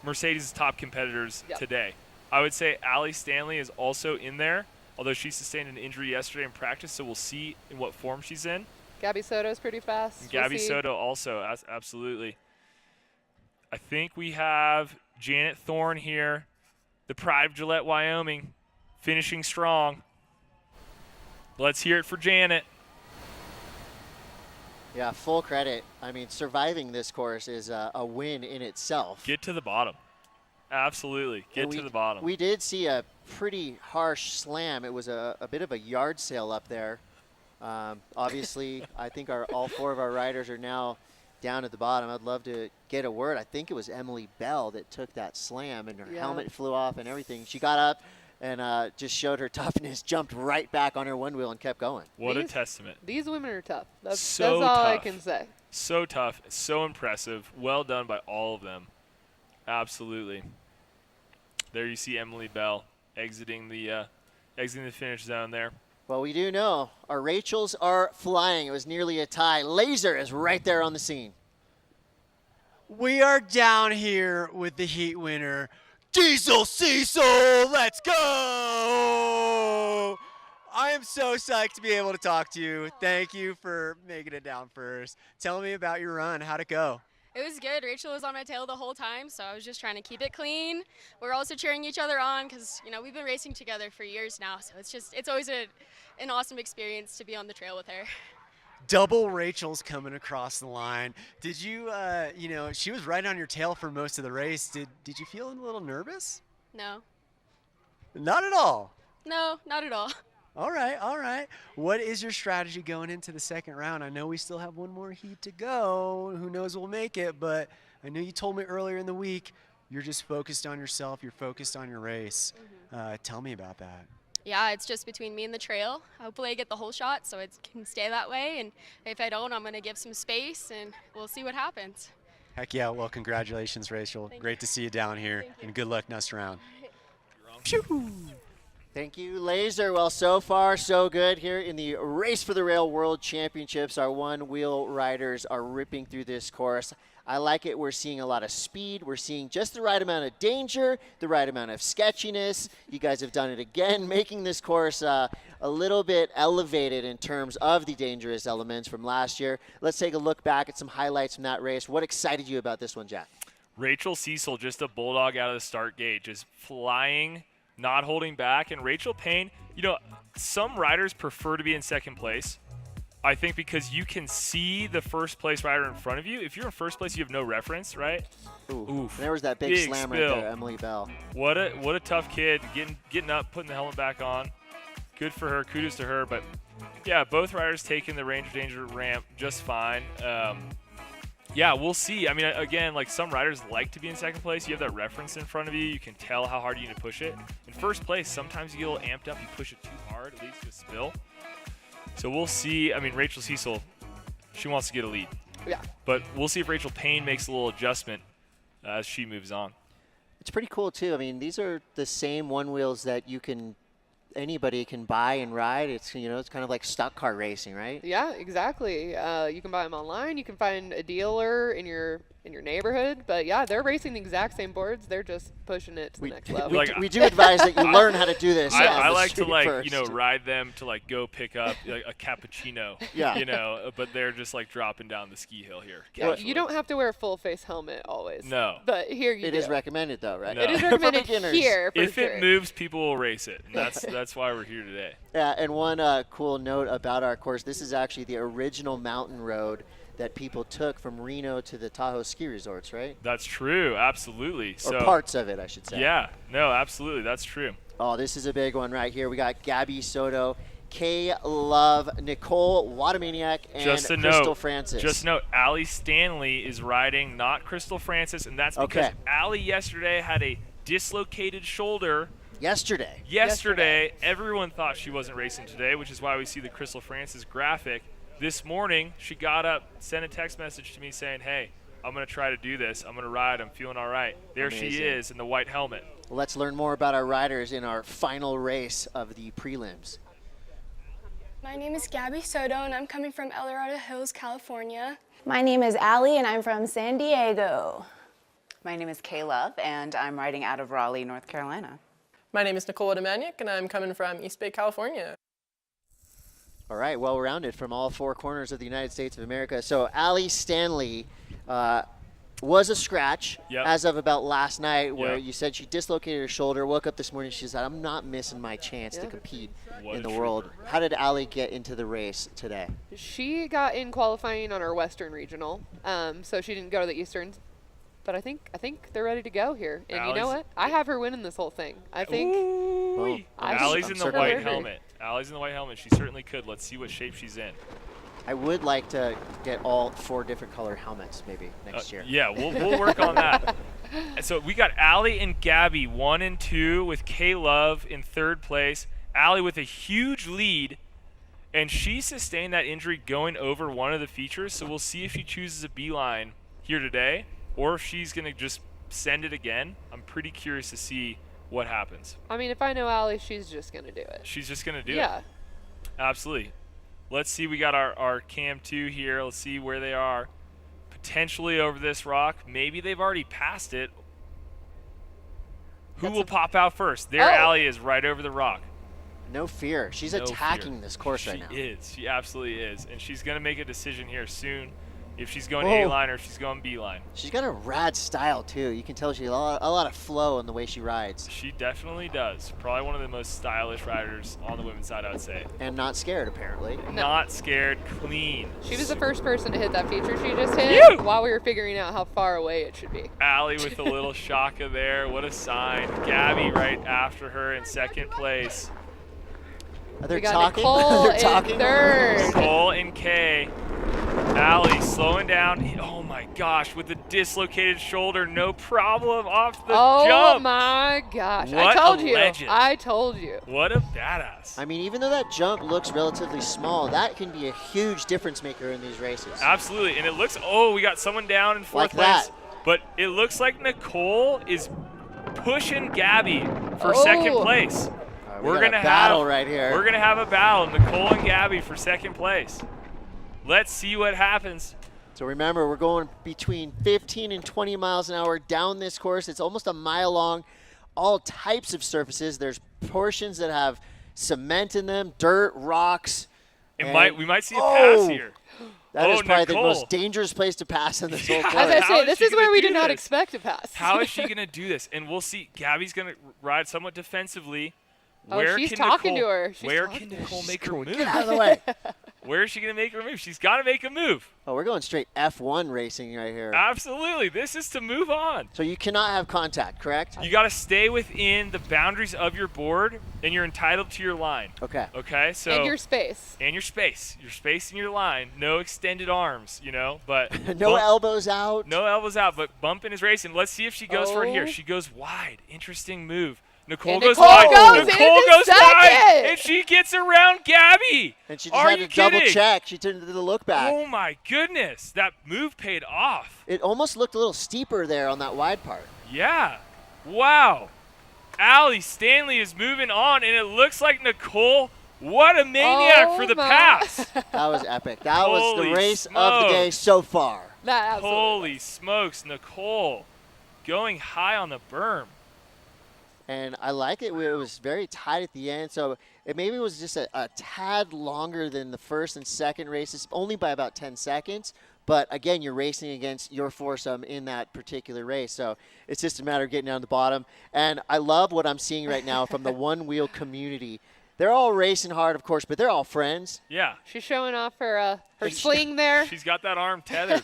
Mercedes' top competitors today. I would say Allie Stanley is also in there, although she sustained an injury yesterday in practice, so we'll see in what form she's in. Gabby Soto's pretty fast. And Gabby Soto also, absolutely. I think we have Janet Thorne here, the pride of Gillette, Wyoming, finishing strong. Let's hear it for Janet. Yeah, full credit. I mean, surviving this course is a win in itself. Get to the bottom. Absolutely. Get to the bottom. We did see a pretty harsh slam. It was a bit of a yard sale up there. Obviously, I think all 4 of our riders are now down at the bottom. I'd love to get a word. I think it was Emily Bell that took that slam, and her helmet flew off and everything. She got up and just showed her toughness, jumped right back on her one wheel and kept going. What a testament. These women are tough. That's So all I tough. can say. So tough, so impressive. Well done by all of them. Absolutely. There you see Emily Bell exiting the finish zone there. Well, we do know our Rachels are flying. It was nearly a tie. Laser is right there on the scene. We are down here with the heat winner, Diesel Cecil. Let's go! I am so psyched to be able to talk to you. Thank you for making it down first. Tell me about your run. How'd it go? It was good. Rachel was on my tail the whole time, so I was just trying to keep it clean. We're also cheering each other on because, you know, we've been racing together for years now, so it's always an awesome experience to be on the trail with her. Double Rachel's coming across the line. Did you, she was right on your tail for most of the race. Did you feel a little nervous? No. Not at all. No, not at all. All right. What is your strategy going into the second round? I know we still have one more heat to go. Who knows we'll make it, but I know you told me earlier in the week you're just focused on yourself. You're focused on your race. Tell me about that. Yeah, it's just between me and the trail. Hopefully I get the whole shot so it can stay that way, and if I don't, I'm going to give some space, and we'll see what happens. Heck yeah. Well, congratulations, Rachel. Great to see you down here, and good luck next round. Thank you, Laser. Well, so far, so good here in the Race for the Rail World Championships. Our one-wheel riders are ripping through this course. I like it. We're seeing a lot of speed. We're seeing just the right amount of danger, the right amount of sketchiness. You guys have done it again, making this course a little bit elevated in terms of the dangerous elements from last year. Let's take a look back at some highlights from that race. What excited you about this one, Jack? Rachel Cecil, just a bulldog out of the start gate, just flying, not holding back. And Rachel Payne, you know, some riders prefer to be in second place. I think because you can see the first place rider in front of you. If you're in first place, you have no reference, right? Oof. There was that big slam spill. right there, Emily Bell. What a tough kid, getting up, putting the helmet back on. Good for her, kudos to her. But yeah, both riders taking the Ranger Danger ramp just fine. Yeah, we'll see. I mean, again, like some riders like to be in second place. You have that reference in front of you. You can tell how hard you need to push it. In first place, sometimes you get a little amped up. You push it too hard, it leads to a spill. So we'll see. I mean, Rachel Cecil, she wants to get a lead. Yeah. But we'll see if Rachel Payne makes a little adjustment as she moves on. It's pretty cool, too. I mean, these are the same one wheels that anybody can buy and ride. It's, you know, it's kind of like stock car racing, right? Yeah, exactly. You can buy them online. You can find a dealer in your neighborhood. But yeah, they're racing the exact same boards. They're just pushing it to the next level. We do advise that you learn how to do this. I like to ride them to go pick up like a cappuccino. Yeah. You know, but they're just like dropping down the ski hill here. Yeah, you don't have to wear a full face helmet always. No. But here you do. It is recommended though, right? No. It is recommended here for if sure. it moves, people will race it. And that's why we're here today. Yeah, and one cool note about our course, this is actually the original mountain road that people took from Reno to the Tahoe ski resorts, right? That's true, absolutely. Or parts of it, I should say. Yeah, no, absolutely, that's true. Oh, this is a big one right here. We got Gabby Soto, Kay Love, Nicole Watamaniac, and Crystal Francis. Just note, Allie Stanley is riding, not Crystal Francis, and that's because Allie yesterday had a dislocated shoulder. Yesterday, everyone thought she wasn't racing today, which is why we see the Crystal Francis graphic. This morning, she got up, sent a text message to me saying, hey, I'm going to try to do this. I'm going to ride. I'm feeling all right. There Amazing. She is in the white helmet. Well, let's learn more about our riders in our final race of the prelims. My name is Gabby Soto, and I'm coming from El Dorado Hills, California. My name is Allie, and I'm from San Diego. My name is Kay Love, and I'm riding out of Raleigh, North Carolina. My name is Nicole Watamaniac, and I'm coming from East Bay, California. All right, well-rounded from all four corners of the United States of America. So Allie Stanley was a scratch as of about last night, where you said she dislocated her shoulder, woke up this morning, she said, I'm not missing my chance to compete in the world. How did Allie get into the race today? She got in qualifying on our Western Regional, so she didn't go to the Eastern. But I think they're ready to go here. And you know Allie's- what? I have her winning this whole thing. I think. Ooh-wee. Allie's in the certainly white her. helmet. Allie's in the white helmet. She certainly could. Let's see what shape she's in. I would like to get all 4 different color helmets maybe next year. Yeah, we'll work on that. So we got Allie and Gabby 1 and 2 with K Love in 3rd place. Allie with a huge lead, and she sustained that injury going over one of the features. So we'll see if she chooses a beeline here today, or if she's gonna just send it again. I'm pretty curious to see what happens. I mean, if I know Allie, she's just gonna do it. She's just gonna do it. Yeah. Absolutely. Let's see. We got our cam 2 here. Let's see where they are. Potentially over this rock. Maybe they've already passed it. Who will pop out first? There, Allie is right over the rock. No fear. She's No attacking fear. this course right now. She is. She absolutely is. And she's going to make a decision here soon if she's going Whoa. A-line or if she's going B-line. She's got a rad style too. You can tell she's a lot of flow in the way she rides. She definitely does. Probably one of the most stylish riders on the women's side, I would say. And not scared, apparently. Not scared, clean. She was the first person to hit that feature she just hit while we were figuring out how far away it should be. Allie with a little shaka there. What a sign. Gabby right after her in 2nd place. They're we got talking. Nicole They're in talking. 3rd. Nicole and Kay. Allie slowing down. Oh my gosh, with a dislocated shoulder, no problem off the jump. Oh my gosh. What I told a you. legend. I told you. What a badass. I mean, even though that jump looks relatively small, that can be a huge difference maker in these races. Absolutely. And it looks, we got someone down in 4th Like place. that. But it looks like Nicole is pushing Gabby for 2nd place. We got a battle right here. We're gonna have a battle, Nicole and Gabby for 2nd place. Let's see what happens. So remember, we're going between 15 and 20 miles an hour down this course. It's almost a mile long, all types of surfaces. There's portions that have cement in them, dirt, rocks. We might see a pass here. That is probably Nicole. the most dangerous place to pass in this whole course. As I say, this is where we do did not this? expect to pass. How is she gonna do this? And we'll see. Gabby's gonna ride somewhat defensively. Oh, Where she's can talking Nicole, to her. She's where talking can to her. Nicole make her move? Get out of the way. Where is she going to make her move? She's got to make a move. Oh, we're going straight F1 racing right here. Absolutely. This is to move on. So you cannot have contact, correct? You got to stay within the boundaries of your board, and you're entitled to your line. Okay. Okay. So And your space. And your space. Your space in your line. No extended arms, but No elbows out. No elbows out, but bumping is racing. Let's see if she goes for it here. Oh. She goes wide. Interesting move. Nicole And goes Nicole wide. goes Nicole into goes wide, second. and she gets around Gabby. And she just Are had you to double kidding? check. She turned to the look back. Oh my goodness, that move paid off. It almost looked a little steeper there on that wide part. Yeah. Wow. Allie Stanley is moving on, and it looks like Nicole, what a maniac for the pass. That was epic. That was the Holy race of the day smokes. so far. That absolutely. Holy smokes, Nicole going high on the berm. And I like it. It was very tight at the end, so it maybe was just a tad longer than the first and second races, only by about 10 seconds. But again, you're racing against your foursome in that particular race, so it's just a matter of getting down to the bottom. And I love what I'm seeing right now from the one-wheel community. They're all racing hard, of course, but they're all friends. Yeah. She's showing off her sling there. She's got that arm tethered.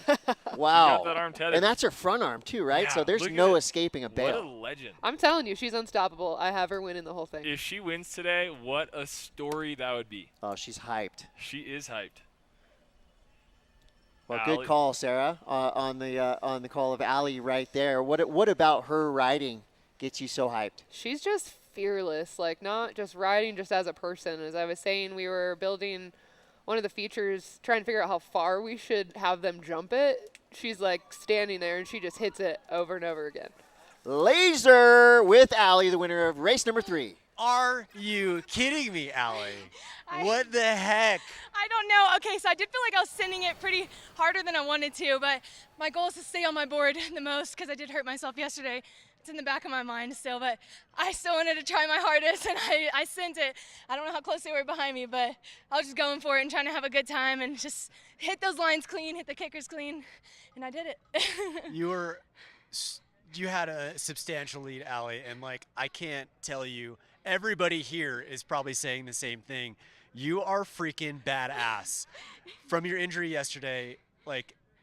Wow. She's got that arm tethered. And that's her front arm, too, right? Yeah, So there's look at no it. escaping a What bail. a legend. I'm telling you, she's unstoppable. I have her winning the whole thing. If she wins today, what a story that would be. Oh, she's hyped. She is hyped. Well, Allie. good call, Sarah, on the call of Allie right there. What about her riding gets you so hyped? She's just fearless, like not just riding just as a person. As I was saying, we were building one of the features, trying to figure out how far we should have them jump it. She's like standing there and she just hits it over and over again. Laser with Allie, the winner of race number 3. Are you kidding me, Allie? What the heck? I don't know. Okay, so I did feel like I was sending it pretty harder than I wanted to, but my goal is to stay on my board the most because I did hurt myself yesterday. It's in the back of my mind still, but I still wanted to try my hardest, and I sent it. I don't know how close they were behind me, but I was just going for it and trying to have a good time and just hit those lines clean, hit the kickers clean, and I did it. You had a substantial lead, Allie, and I can't tell you, everybody here is probably saying the same thing. You are freaking badass. From your injury yesterday,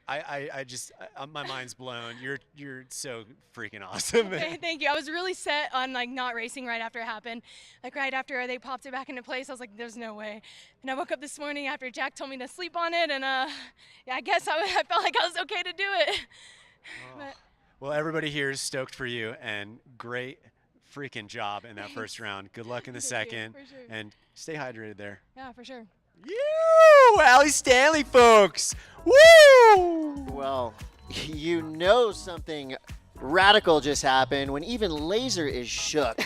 my mind's blown. You're so freaking awesome. Okay, thank you. I was really set on like not racing right after it happened. Like right after they popped it back into place, I was like, there's no way. And I woke up this morning after Jack told me to sleep on it, and yeah, I guess I felt like I was okay to do it. But, Well, everybody here is stoked for you, and great freaking job in that first round. Good luck in the second, for sure. and stay hydrated there. yeah, for sure. Woo! Allie Stanley, folks. Woo! Well, you know something radical just happened when even Laser is shook.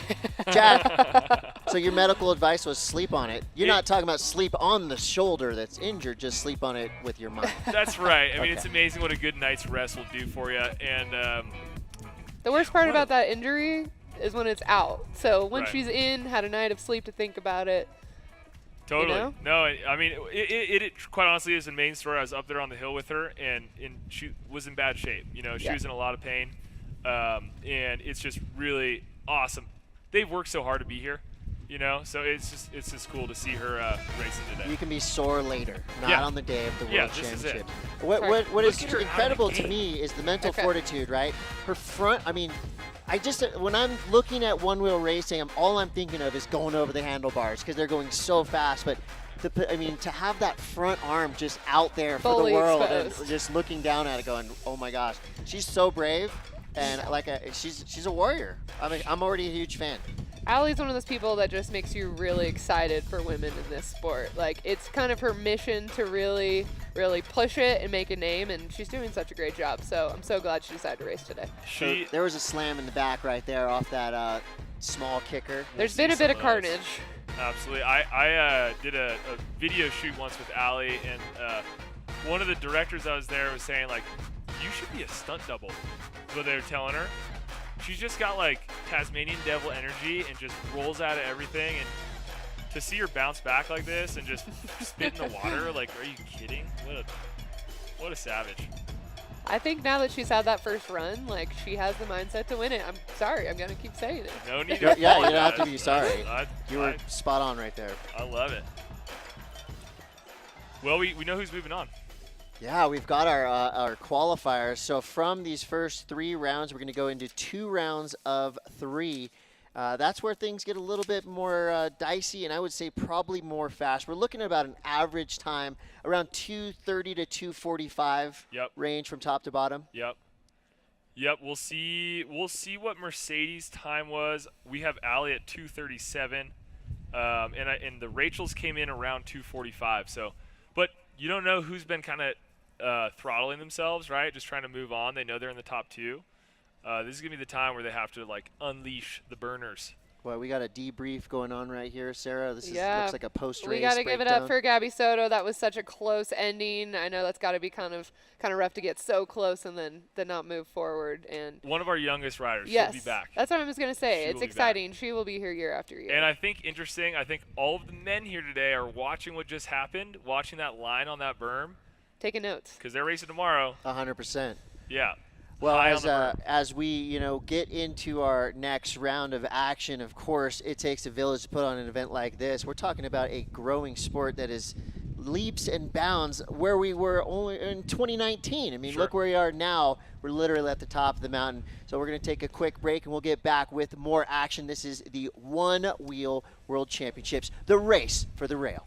Jack, so your medical advice was sleep on it. You're not talking about sleep on the shoulder that's injured, just sleep on it with your mind. That's right. I mean, Okay. it's amazing what a good night's rest will do for you. And The worst part about that injury is when it's out. So once Right. she's in, had a night of sleep to think about it. Totally. You know? No, I mean, it quite honestly is the main story. I was up there on the hill with her, and she was in bad shape. You know, she Yeah. was in a lot of pain, and it's just really awesome. They've worked so hard to be here, you know, so it's just cool to see her racing today. You can be sore later, not Yeah. on the day of the Yeah, World this is it. Championship. What Look is at her out of the incredible to gate. me is the mental Okay. fortitude, right? Her front, I mean, when I'm looking at one-wheel racing, all I'm thinking of is going over the handlebars because they're going so fast. But to have that front arm just out there for Fully the world exposed. and just looking down at it, going, "Oh my gosh, she's so brave," and she's a warrior. I mean, I'm already a huge fan. Allie's one of those people that just makes you really excited for women in this sport. Like, it's kind of her mission to really, really push it and make a name, and she's doing such a great job. So I'm so glid she decided to race today. So there was a slam in the back right there off that small kicker. There's been a bit of carnage. Absolutely. I did a video shoot once with Allie, and one of the directors I was there was saying, like, you should be a stunt double. That's what they were telling her. She's just got like Tasmanian devil energy and just rolls out of everything. And to see her bounce back like this and just spit in the water, like, are you kidding? What a savage. I think now that she's had that first run, like, she has the mindset to win it. I'm sorry, I'm going to keep saying it. No need to Yeah, you don't have to apologize. be sorry. I- You were spot on right there. I love it. Well, we know who's moving on. Yeah, we've got our qualifiers. So from these first 3 rounds, we're going to go into 2 rounds of 3. That's where things get a little bit more dicey, and I would say probably more fast. We're looking at about an average time around 2:30 to 2:45 range from top to bottom. Yep. We'll see what Mercedes' time was. We have Allie at 2:37, and the Rachel's came in around 2:45. So, but you don't know who's been kind of throttling themselves, right? Just trying to move on. They know they're in the top 2. This is gonna be the time where they have to like unleash the burners. Well, we got a debrief going on right here, Sarah. This looks like a post-race We got to give it breakdown. up for Gabby Soto. That was such a close ending. I know that's got to be kind of rough to get so close and then not move forward. And One of our youngest riders. yes, She'll be back. that's what I was going to say. She It's will be back. exciting. She will be here year after year. And I think all of the men here today are watching what just happened, watching that line on that berm. Taking notes. Because they're racing tomorrow. 100%. Yeah. Well, High on the berm. as we get into our next round of action, of course, it takes a village to put on an event like this. We're talking about a growing sport that is leaps and bounds where we were only in 2019. I mean, look where we are now. We're literally at the top of the mountain. So we're going to take a quick break, and we'll get back with more action. This is the Onewheel World Championships, the race for the rail.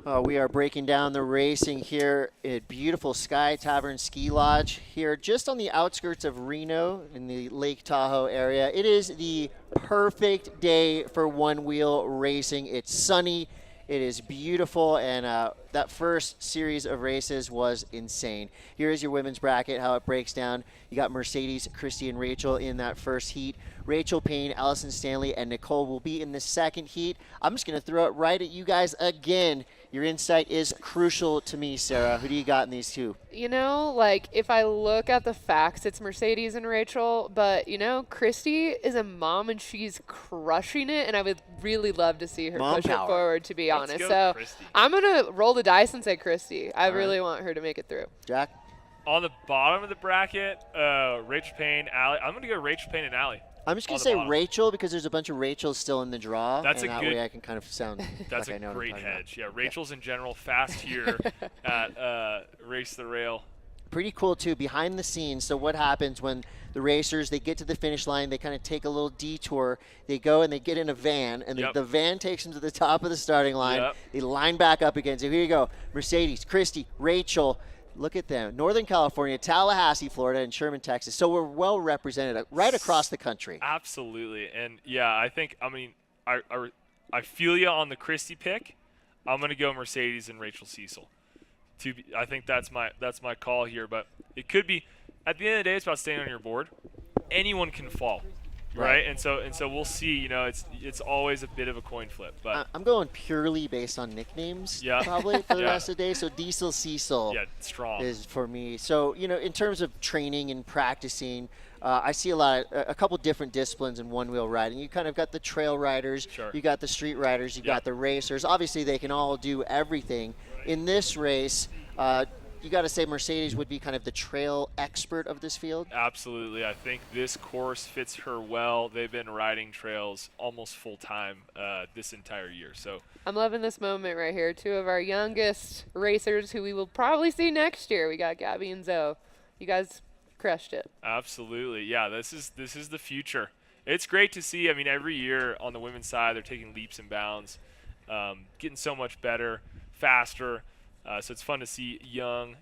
We are breaking down the racing here at beautiful Sky Tavern Ski Lodge here just on the outskirts of Reno in the Lake Tahoe area. It is the perfect day for one-wheel racing. It's sunny, it is beautiful, and that first series of races was insane. Here is your women's bracket, how it breaks down. You got Mercedes, Christy, and Rachel in that first heat. Rachel Payne, Allison Stanley, and Nicole will be in the second heat. I'm just going to throw it right at you guys again. Your insight is crucial to me, Sarah. Who do you got in these two? You know, like, if I look at the facts, it's Mercedes and Rachel, but, you know, Christy is a mom and she's crushing it, and I would really love to see her Mom push power. it forward, to be Let's honest. go, So Christy. I'm going to roll the dice and say Christy. I All right. really want her to make it through. Jack? On the bottom of the bracket, Rachel Payne, Allie. I'm going to go Rachel Payne and Allie. I'm just going On to the say bottom. Rachel because there's a bunch of Rachels still in the draw. That's and a that good- way I can kind of sound That's like I know a what I'm great talking about. hedge. Yeah, Rachel's in general fast here at Race the Rail. Pretty cool too, behind the scenes. So what happens when the racers, they get to the finish line, they kind of take a little detour, they go and they get in a van, and Yep. the van takes them to the top of the starting line. Yep. They line back up again. So here you go, Mercedes, Christy, Rachel. Look at them. Northern California, Tallahassee, Florida, and Sherman, Texas. So we're well represented right across the country. Absolutely. And yeah, I feel you on the Christie pick. I'm going to go Mercedes and Rachel Cecil. I think that's my call here, but it could be at the end of the day it's about staying on your board. Anyone can fall. Right? And so we'll see, you know, it's always a bit of a coin flip, but I'm going purely based on nicknames probably for the rest of the day. So Diesel Cecil strong. is for me. So, you know, in terms of training and practicing, I see a couple different disciplines in one-wheel riding. You kind of got the trail riders, you got the street riders, you got the racers. Obviously, they can all do everything. In this race, you got to say Mercedes would be kind of the trail expert of this field. Absolutely. I think this course fits her well. They've been riding trails almost full time this entire year. So I'm loving this moment right here. Two of our youngest racers who we will probably see next year. We got Gabby and Zoe. You guys crushed it. absolutely. Yeah, this is the future. It's great to see. I mean, every year on the women's side, they're taking leaps and bounds, getting so much better, faster. So it's fun to see young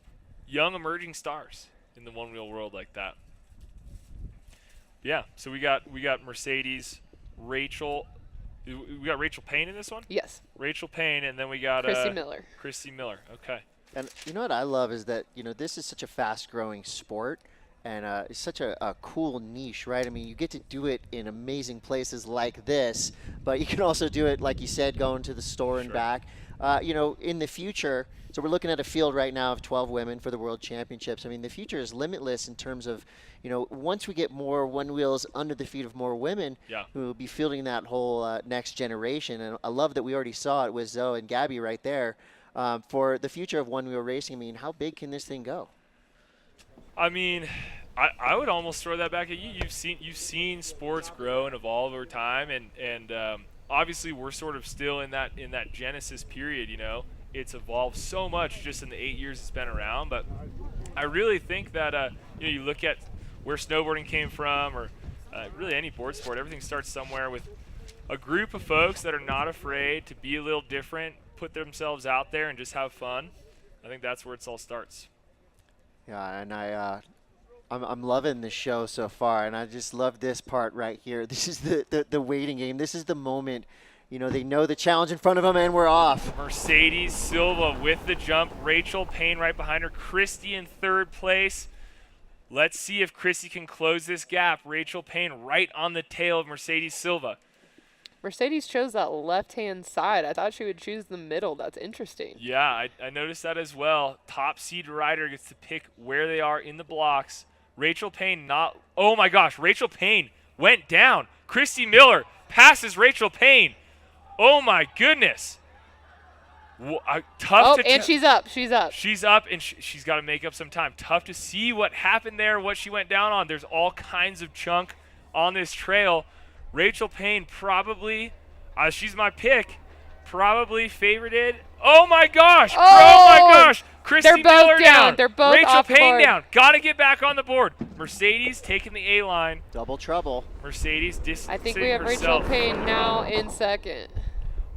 emerging stars in the one-wheel world like that. Yeah, so we got Mercedes, Rachel. We got Rachel Payne in this one? Yes. Rachel Payne, and then we got Christy Miller. Christy Miller, okay. And you know what I love is that, you know, this is such a fast-growing sport, and it's such a cool niche, right? I mean, you get to do it in amazing places like this, but you can also do it, like you said, going to the store and back. You know, in the future, so we're looking at a field right now of 12 women for the World Championships. I mean, the future is limitless in terms of, you know, once we get more one-wheels under the feet of more women, who will be fielding that whole next generation. And I love that we already saw it with Zoe and Gabby right there. For the future of one-wheel racing, I mean, how big can this thing go? I mean, I would almost throw that back at you. You've seen sports grow and evolve over time, and obviously we're sort of still in that genesis period. You know, it's evolved so much just in the 8 years it's been around. But I really think that you know, you look at where snowboarding came from, or really any board sport. Everything starts somewhere with a group of folks that are not afraid to be a little different, put themselves out there, and just have fun. I think that's where it all starts. Yeah, and I'm loving the show so far, and I just love this part right here. This is the waiting game. This is the moment. You know, they know the challenge in front of them, and we're off. Mercedes Silva with the jump. Rachel Payne right behind her. Christy in third place. Let's see if Christy can close this gap. Rachel Payne right on the tail of Mercedes Silva. Mercedes chose that left-hand side. I thought she would choose the middle. That's interesting. Yeah, I noticed that as well. Top seed rider gets to pick where they are in the blocks. Rachel Payne not – oh, my gosh. Rachel Payne went down. Christy Miller passes Rachel Payne. Oh, my goodness. Tough to and she's up. She's up. She's up, and she's got to make up some time. Tough to see what happened there, what she went down on. There's all kinds of chunk on this trail. Rachel Payne probably, she's my pick, probably favorited. Oh, my gosh. Oh, my gosh. Christy they're both Miller down. They're both Rachel off Payne board. down. Got to get back on the board. Mercedes taking the A-line. Double trouble. Mercedes I think we have Rachel Payne now in second.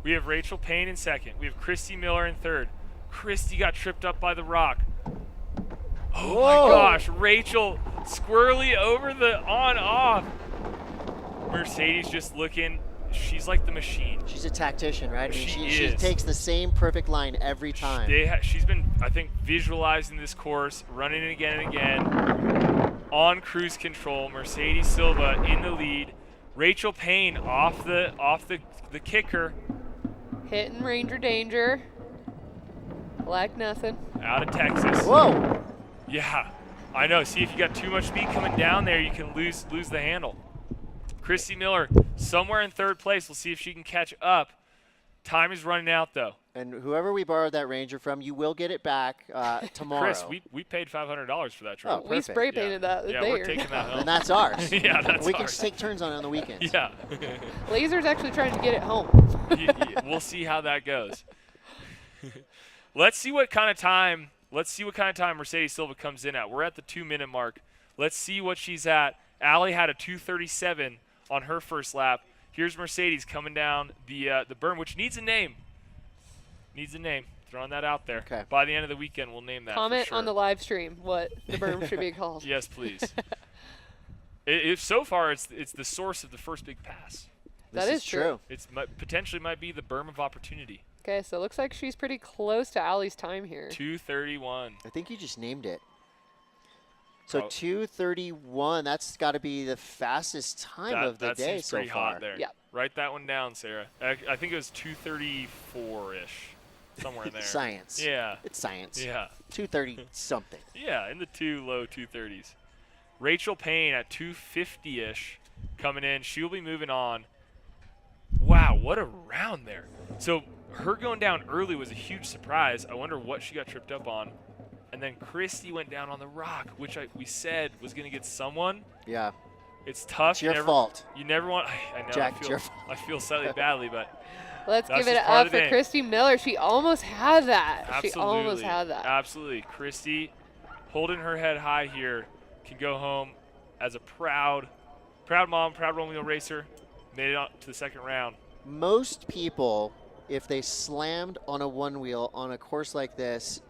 We have Rachel Payne in second. We have Christy Miller in third. Christy got tripped up by the rock. Oh my gosh, Rachel squirrely over the on-off. Mercedes just looking, she's like the machine. She's a tactician, right? I mean, She she is. takes the same perfect line every time. She's been, I think, visualizing this course, running it again and again. On cruise control, Mercedes Silva in the lead. Rachel Payne off the kicker. Hitting Ranger Danger. Like nothing. Out of Texas. Whoa! Yeah, I know. See, if you got too much speed coming down there, you can lose the handle. Christy Miller somewhere in third place. We'll see if she can catch up. Time is running out, though. And whoever we borrowed that Ranger from, you will get it back tomorrow. Chris, we paid $500 for that trip. Oh, We spray painted that. Yeah, there. we're taking that home. And that's ours. Yeah, that's we ours. can take turns on it on the weekends. Yeah. Laser's actually trying to get it home. We'll see how that goes. Let's see what kind of time Mercedes Silva comes in at. We're at the 2-minute mark. Let's see what she's at. Allie had a 2:37 on her first lap. Here's Mercedes coming down the berm, which needs a name. Throwing that out there. Okay. By the end of the weekend, we'll name that. Comment for sure. on the live stream what the berm should be called. Yes, please. If so far it's the source of the first big pass. That is true. It's potentially might be the berm of opportunity. Okay, so it looks like she's pretty close to Allie's time here. 2:31. I think you just named it. So 2:31, that's got to be the fastest time of the day so pretty far. hot there. Yeah. Write that one down, Sarah. I think it was 2:34-ish, somewhere in there. Science. Yeah. It's science. Yeah. 2:30 something. Yeah, in the low 2:30s. Rachel Payne at 2:50-ish coming in. She'll be moving on. Wow, what a round there. So her going down early was a huge surprise. I wonder what she got tripped up on. And then Christy went down on the rock, which we said was going to get someone. Yeah. It's tough. It's your fault. You never want. I know. Jack, it's your fault. I feel slightly badly, but Let's that's give it just part up of the for game. Christy Miller. She almost had that. Absolutely. She almost had that. Absolutely. Christy, holding her head high here, can go home as a proud mom, proud Onewheel racer. Made it on to the second round. Most people, if they slammed on a one wheel on a course like this,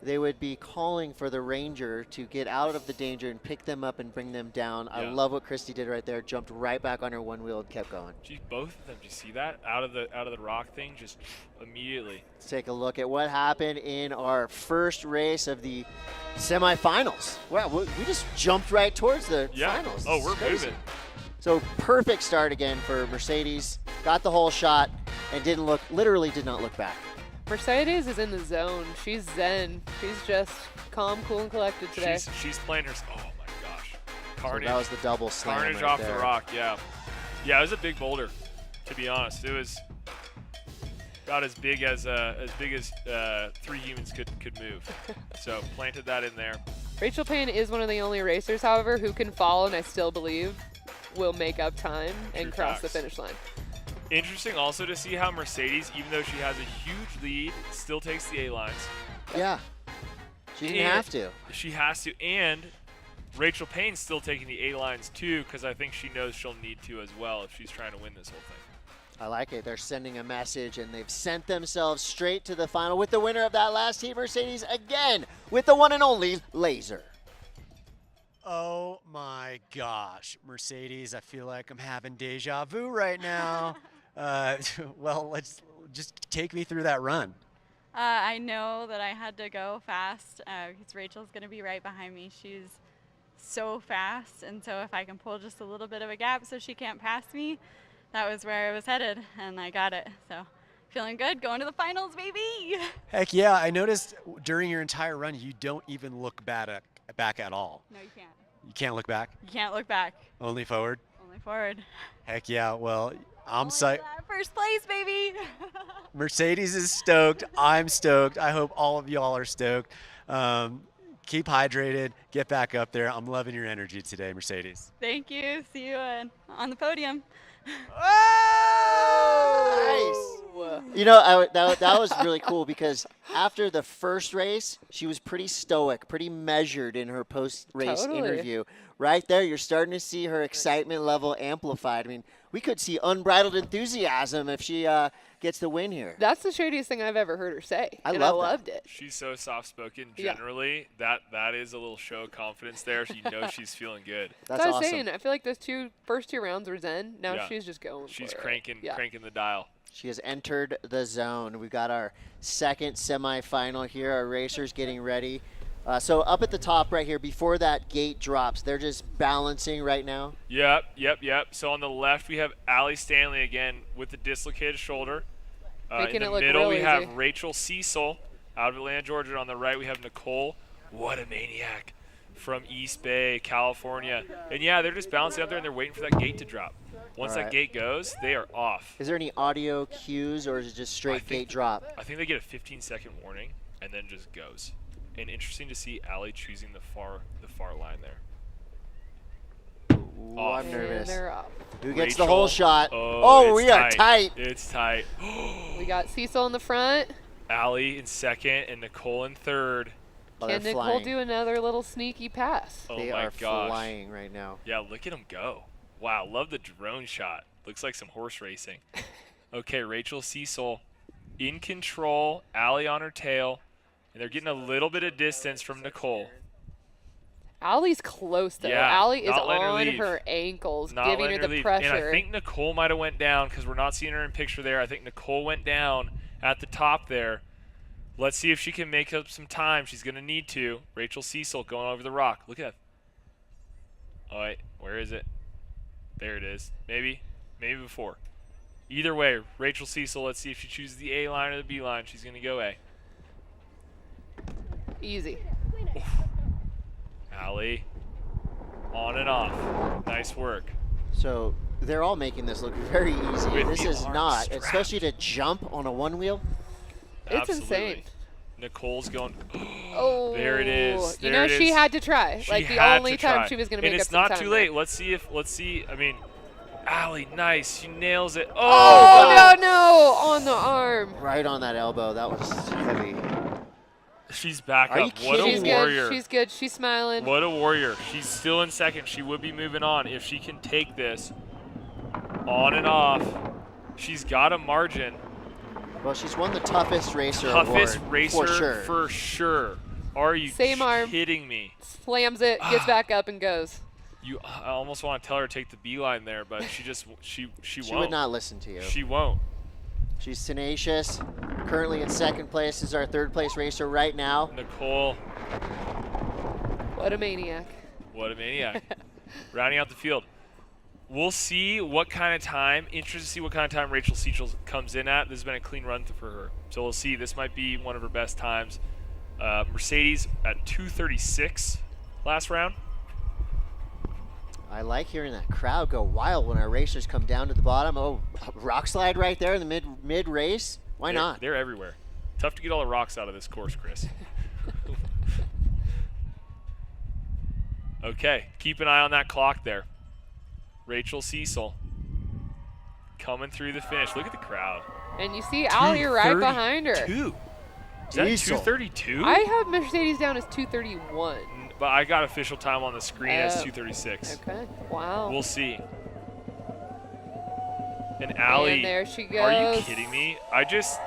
they would be calling for the Ranger to get out of the danger and pick them up and bring them down. I Yeah. love what Christy did right there. Jumped right back on her one wheel and kept going. Geez, both of them. Did you see that out of the rock thing? Just immediately. Let's take a look at what happened in our first race of the semifinals. Wow, we just jumped right towards the finals. Oh, This we're is crazy. moving. So perfect start again for Mercedes. Got the whole shot and literally did not look back. Mercedes is in the zone. She's zen. She's just calm, cool, and collected today. She's playing her. Oh my gosh, carnage! So that was the double slam. Carnage right off there. the rock. Yeah, yeah. It was a big boulder. To be honest, it was about as big as 3 humans could move. So planted that in there. Rachel Payne is one of the only racers, however, who can fall, and I still believe will make up time and True cross the facts. finish line. Interesting also to see how Mercedes, even though she has a huge lead, still takes the A lines. Yeah. She didn't have to. She has to, and Rachel Payne's still taking the A lines too, because I think she knows she'll need to as well if she's trying to win this whole thing. I like it. They're sending a message, and they've sent themselves straight to the final with the winner of that last heat, Mercedes, again with the one and only Laser. Oh my gosh, Mercedes, I feel like I'm having deja vu right now. Well, let's just take me through that run. I know that I had to go fast because Rachel's going to be right behind me. She's so fast, and so if I can pull just a little bit of a gap so she can't pass me, that was where I was headed, and I got it. So feeling good, going to the finals, baby. Heck yeah, I noticed during your entire run you don't even look back at all. No, you can't. You can't look back? You can't look back. Only forward? Only forward. Heck yeah, well, I'm psyched. First place, baby. Mercedes is stoked. I'm stoked. I hope all of y'all are stoked. Keep hydrated. Get back up there. I'm loving your energy today, Mercedes. Thank you. See you on the podium. Nice. You know, that was really cool because after the first race, she was pretty stoic, pretty measured in her post-race interview. Right there, you're starting to see her excitement level amplified. I mean, we could see unbridled enthusiasm if she gets the win here. That's the shadiest thing I've ever heard her say. I and love I loved it. She's so soft-spoken Yeah. generally. That is a little show of confidence there. So you know she's feeling good. That's what I was awesome. saying. I feel like those first two rounds were zen. Now Yeah. she's just going She's for it. cranking Yeah. the dial. She has entered the zone. We've got our second semifinal here. Our racers getting ready. So up at the top right here, before that gate drops, they're just balancing right now. Yep. So on the left, we have Allie Stanley again with the dislocated shoulder. Making in it the look middle, real we have easy. Rachel Cecil out of Atlanta, Georgia. On the right, we have Nicole. What a maniac from East Bay, California. And yeah, they're just balancing out there, and they're waiting for that gate to drop. Once All that right. gate goes, they are off. Is there any audio cues, or is it just straight gate drop? I think they get a 15-second warning and then just goes. And interesting to see Allie choosing the far line there. Ooh, Off. I'm nervous. And they're up. Who gets the Rachel. whole shot? Oh, we it's are tight. It's tight. We got Cecil in the front. Allie in second and Nicole in third. Oh, Can they're Nicole flying. do another little sneaky pass? Oh They my are gosh. flying right now. Yeah, look at them go. Wow, love the drone shot. Looks like some horse racing. Okay, Rachel Cecil in control, Allie on her tail, and they're getting a little bit of distance from Nicole. Allie's close though. Yeah, Allie is not letting her on leave. her ankles, Not giving letting her her the leave. pressure. And I think Nicole might have went down because we're not seeing her in picture there. I think Nicole went down at the top there. Let's see if she can make up some time. She's going to need to. Rachel Cecil going over the rock. Look at that. All right, where is it? There it is. Maybe before. Either way, Rachel Cecil, let's see if she chooses the A line or the B line. She's going to go A. Easy. Allie, on and off. Nice work. So they're all making this look very easy. With This the is arms not, strapped. especially to jump on a one wheel. It's Absolutely. insane. Nicole's going. Oh, There it is. You There know it she is. had to try. She Like the had only to time try. she was going to make And up it's some not time too there. late. Let's see. I mean, Allie, nice. She nails it. Oh, no, on the arm. Right on that elbow. That was heavy. She's back Are you up. What a kidding me? warrior. She's good. She's smiling. What a warrior. She's still in second. She would be moving on if she can take this on and off. She's got a margin. Well, she's won the toughest racer Toughest award, racer for sure. for sure. Are you Same arm. kidding me? Slams it, gets back up, and goes. I almost want to tell her to take the B line there, but she won't. She would not listen to you. She won't. She's tenacious. Currently in second place is our third place racer right now. Nicole. What a maniac. What a maniac. Rounding out the field. We'll see what kind of time. Interested to see what kind of time Rachel Cecil comes in at. This has been a clean run for her. So we'll see. This might be one of her best times. Mercedes at 2:36 last round. I like hearing that crowd go wild when our racers come down to the bottom. Oh, rock slide right there in the mid race. Why not? They're everywhere. Tough to get all the rocks out of this course, Chris. Okay, keep an eye on that clock there. Rachel Cecil coming through the finish. Look at the crowd. And you see Allie right behind her. 232. Is that Cecil. 232? I have Mercedes down as 231. But I got official time on the screen as Oh. 236. Okay. Wow. We'll see. And Allie, And there she are you goes. kidding me? I just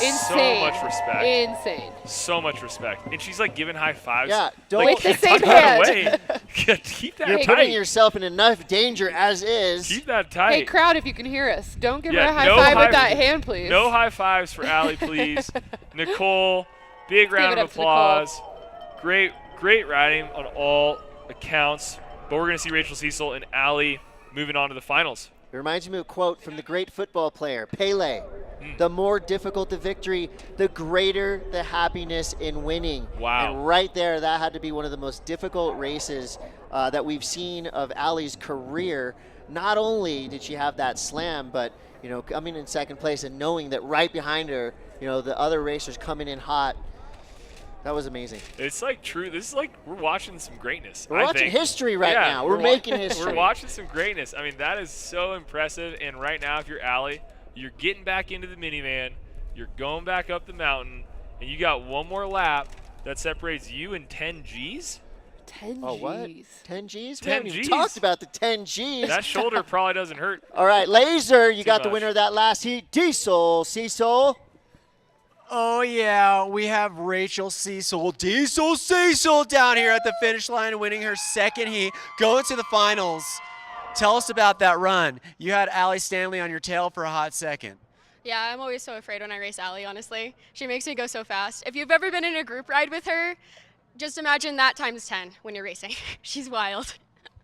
Insane. so much respect. Insane. So much respect. And she's like giving high fives. Yeah, don't like, With the tuck same that hand. away. Keep that You're tight. putting yourself in enough danger as is. Keep that tight. Hey, crowd, if you can hear us, don't give her Yeah, a high no five high- with that hand, please. No high fives for Allie, please. Nicole, big round give it of up to Nicole. applause. Great riding on all accounts. But we're going to see Rachel Cecil and Allie moving on to the finals. It reminds me of a quote from the great football player, Pele. The more difficult the victory, the greater the happiness in winning. Wow. And right there, that had to be one of the most difficult races that we've seen of Allie's career. Not only did she have that slam, but coming in second place and knowing that right behind her, the other racers coming in hot. That was amazing. It's like true. This is like we're watching some greatness. We're watching history right Yeah, now. We're making history. We're watching some greatness. I mean, that is so impressive. And right now, if you're Allie, you're getting back into the minivan. You're going back up the mountain, and you got one more lap that separates you and 10 Gs. 10 Oh, what? G's. 10 G's? We 10 haven't even Gs? talked about the 10 G's. That shoulder probably doesn't hurt. All right, Laser, you Too got the much. winner of that last heat. Diesel, Cecil. Oh, yeah, we have Rachel Cecil down here at the finish line, winning her second heat, going to the finals. Tell us about that run. You had Allie Stanley on your tail for a hot second. Yeah, I'm always so afraid when I race Allie, honestly. She makes me go so fast. If you've ever been in a group ride with her, just imagine that times 10 when you're racing. She's wild.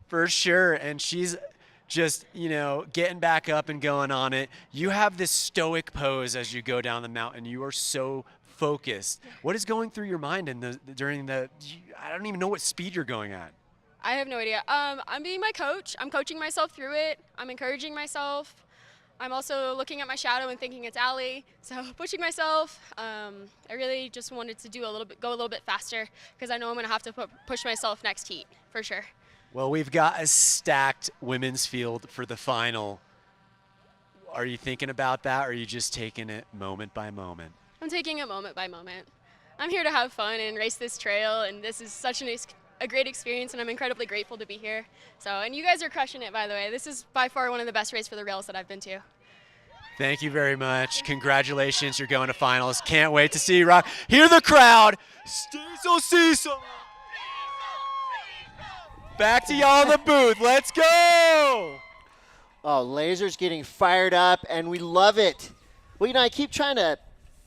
For sure, and she's just, getting back up and going on it. You have this stoic pose as you go down the mountain. You are so focused. What is going through your mind during the, I don't even know what speed you're going at. I have no idea. I'm being my coach. I'm coaching myself through it. I'm encouraging myself. I'm also looking at my shadow and thinking it's Allie, so pushing myself. I really just wanted to go a little bit faster because I know I'm going to have to push myself next heat for sure. Well, we've got a stacked women's field for the final. Are you thinking about that, or are you just taking it moment by moment? I'm taking it moment by moment. I'm here to have fun and race this trail, and this is such a great experience, and I'm incredibly grateful to be here. So, and you guys are crushing it, by the way. This is by far one of the best races for the rails that I've been to. Thank you very much. Congratulations, you're going to finals. Can't wait to see you rock. Hear the crowd. Cecil. Back to y'all in the booth. Let's go. Oh, Laser's getting fired up, and we love it. Well, I keep trying to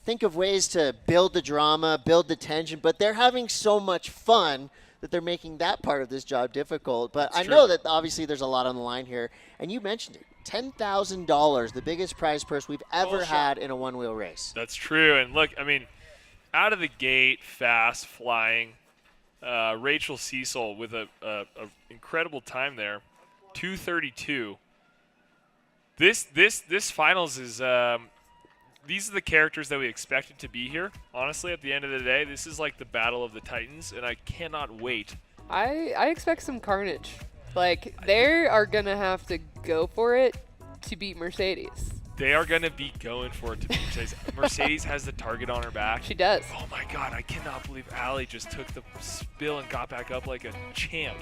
think of ways to build the drama, build the tension, but they're having so much fun that they're making that part of this job difficult. But I know that obviously there's a lot on the line here, and you mentioned it. $10,000, the biggest prize purse we've ever had in a one-wheel race. That's true. And look, I mean, out of the gate, fast, flying, Rachel Cecil with a incredible time there, 2:32. This finals is these are the characters that we expected to be here. Honestly, at the end of the day, this is like the battle of the Titans, and I cannot wait. I expect some carnage. Like, they are going to have to go for it to beat Mercedes. They are going to be going for it to beat Mercedes. Mercedes has the target on her back. She does. Oh, my God. I cannot believe Allie just took the spill and got back up like a champ.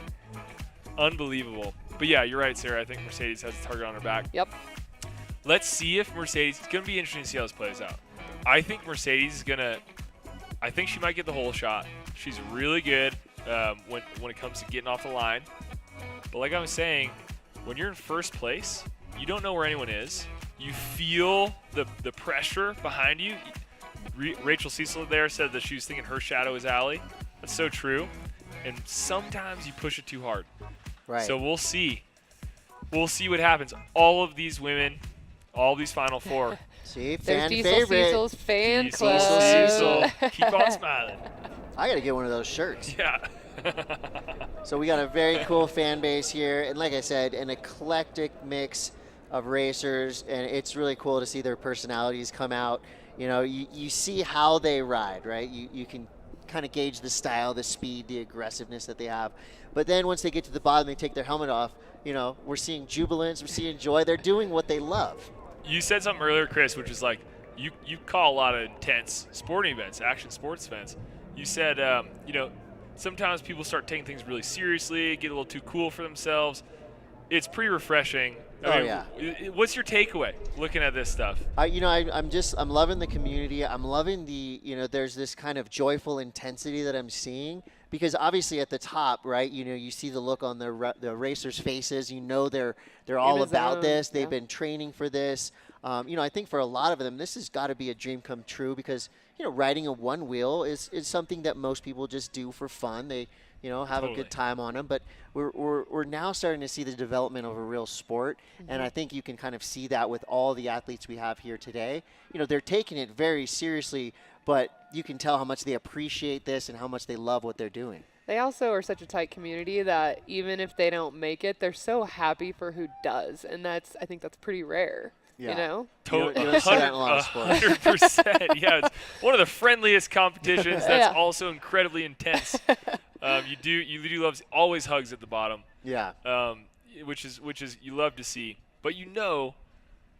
Unbelievable. But, yeah, you're right, Sarah. I think Mercedes has the target on her back. Yep. Let's see if Mercedes – it's going to be interesting to see how this plays out. I think Mercedes is going to – I think she might get the whole shot. She's really good when it comes to getting off the line. But like I was saying, when you're in first place, you don't know where anyone is. You feel the pressure behind you. Rachel Cecil there said that she was thinking her shadow is Allie. That's so true. And sometimes you push it too hard. Right. So we'll see. We'll see what happens. All of these women, all these Final Four. See, There's fan Diesel favorite. Cecil's fan Diesel club. Cecil. Keep on smiling. I got to get one of those shirts. Yeah. So we got a very cool fan base here, and like I said, an eclectic mix of racers, and it's really cool to see their personalities come out. You see how they ride, right? You can kind of gauge the style, the speed, the aggressiveness that they have. But then once they get to the bottom, they take their helmet off. We're seeing jubilance, we're seeing joy. They're doing what they love. You said something earlier, Chris, which is like you call a lot of intense sporting events, action sports events. You said, sometimes people start taking things really seriously, get a little too cool for themselves. It's pretty refreshing. Yeah. What's your takeaway looking at this stuff? I'm loving the community. I'm loving there's this kind of joyful intensity that I'm seeing, because obviously at the top, right, you see the look on the racers' faces. They're all about this. They've been training for this. I think for a lot of them, this has got to be a dream come true, because riding a one wheel is something that most people just do for fun. They have a good time on them. But we're now starting to see the development of a real sport, and I think you can kind of see that with all the athletes we have here today. They're taking it very seriously, but you can tell how much they appreciate this and how much they love what they're doing. They also are such a tight community that even if they don't make it, they're so happy for who does, and I think that's pretty rare. Yeah. Totally. You don't see that in a lot of sports. 100%. Yeah, it's one of the friendliest competitions that's also incredibly intense. You do love always hugs at the bottom. Yeah. Which is you love to see. But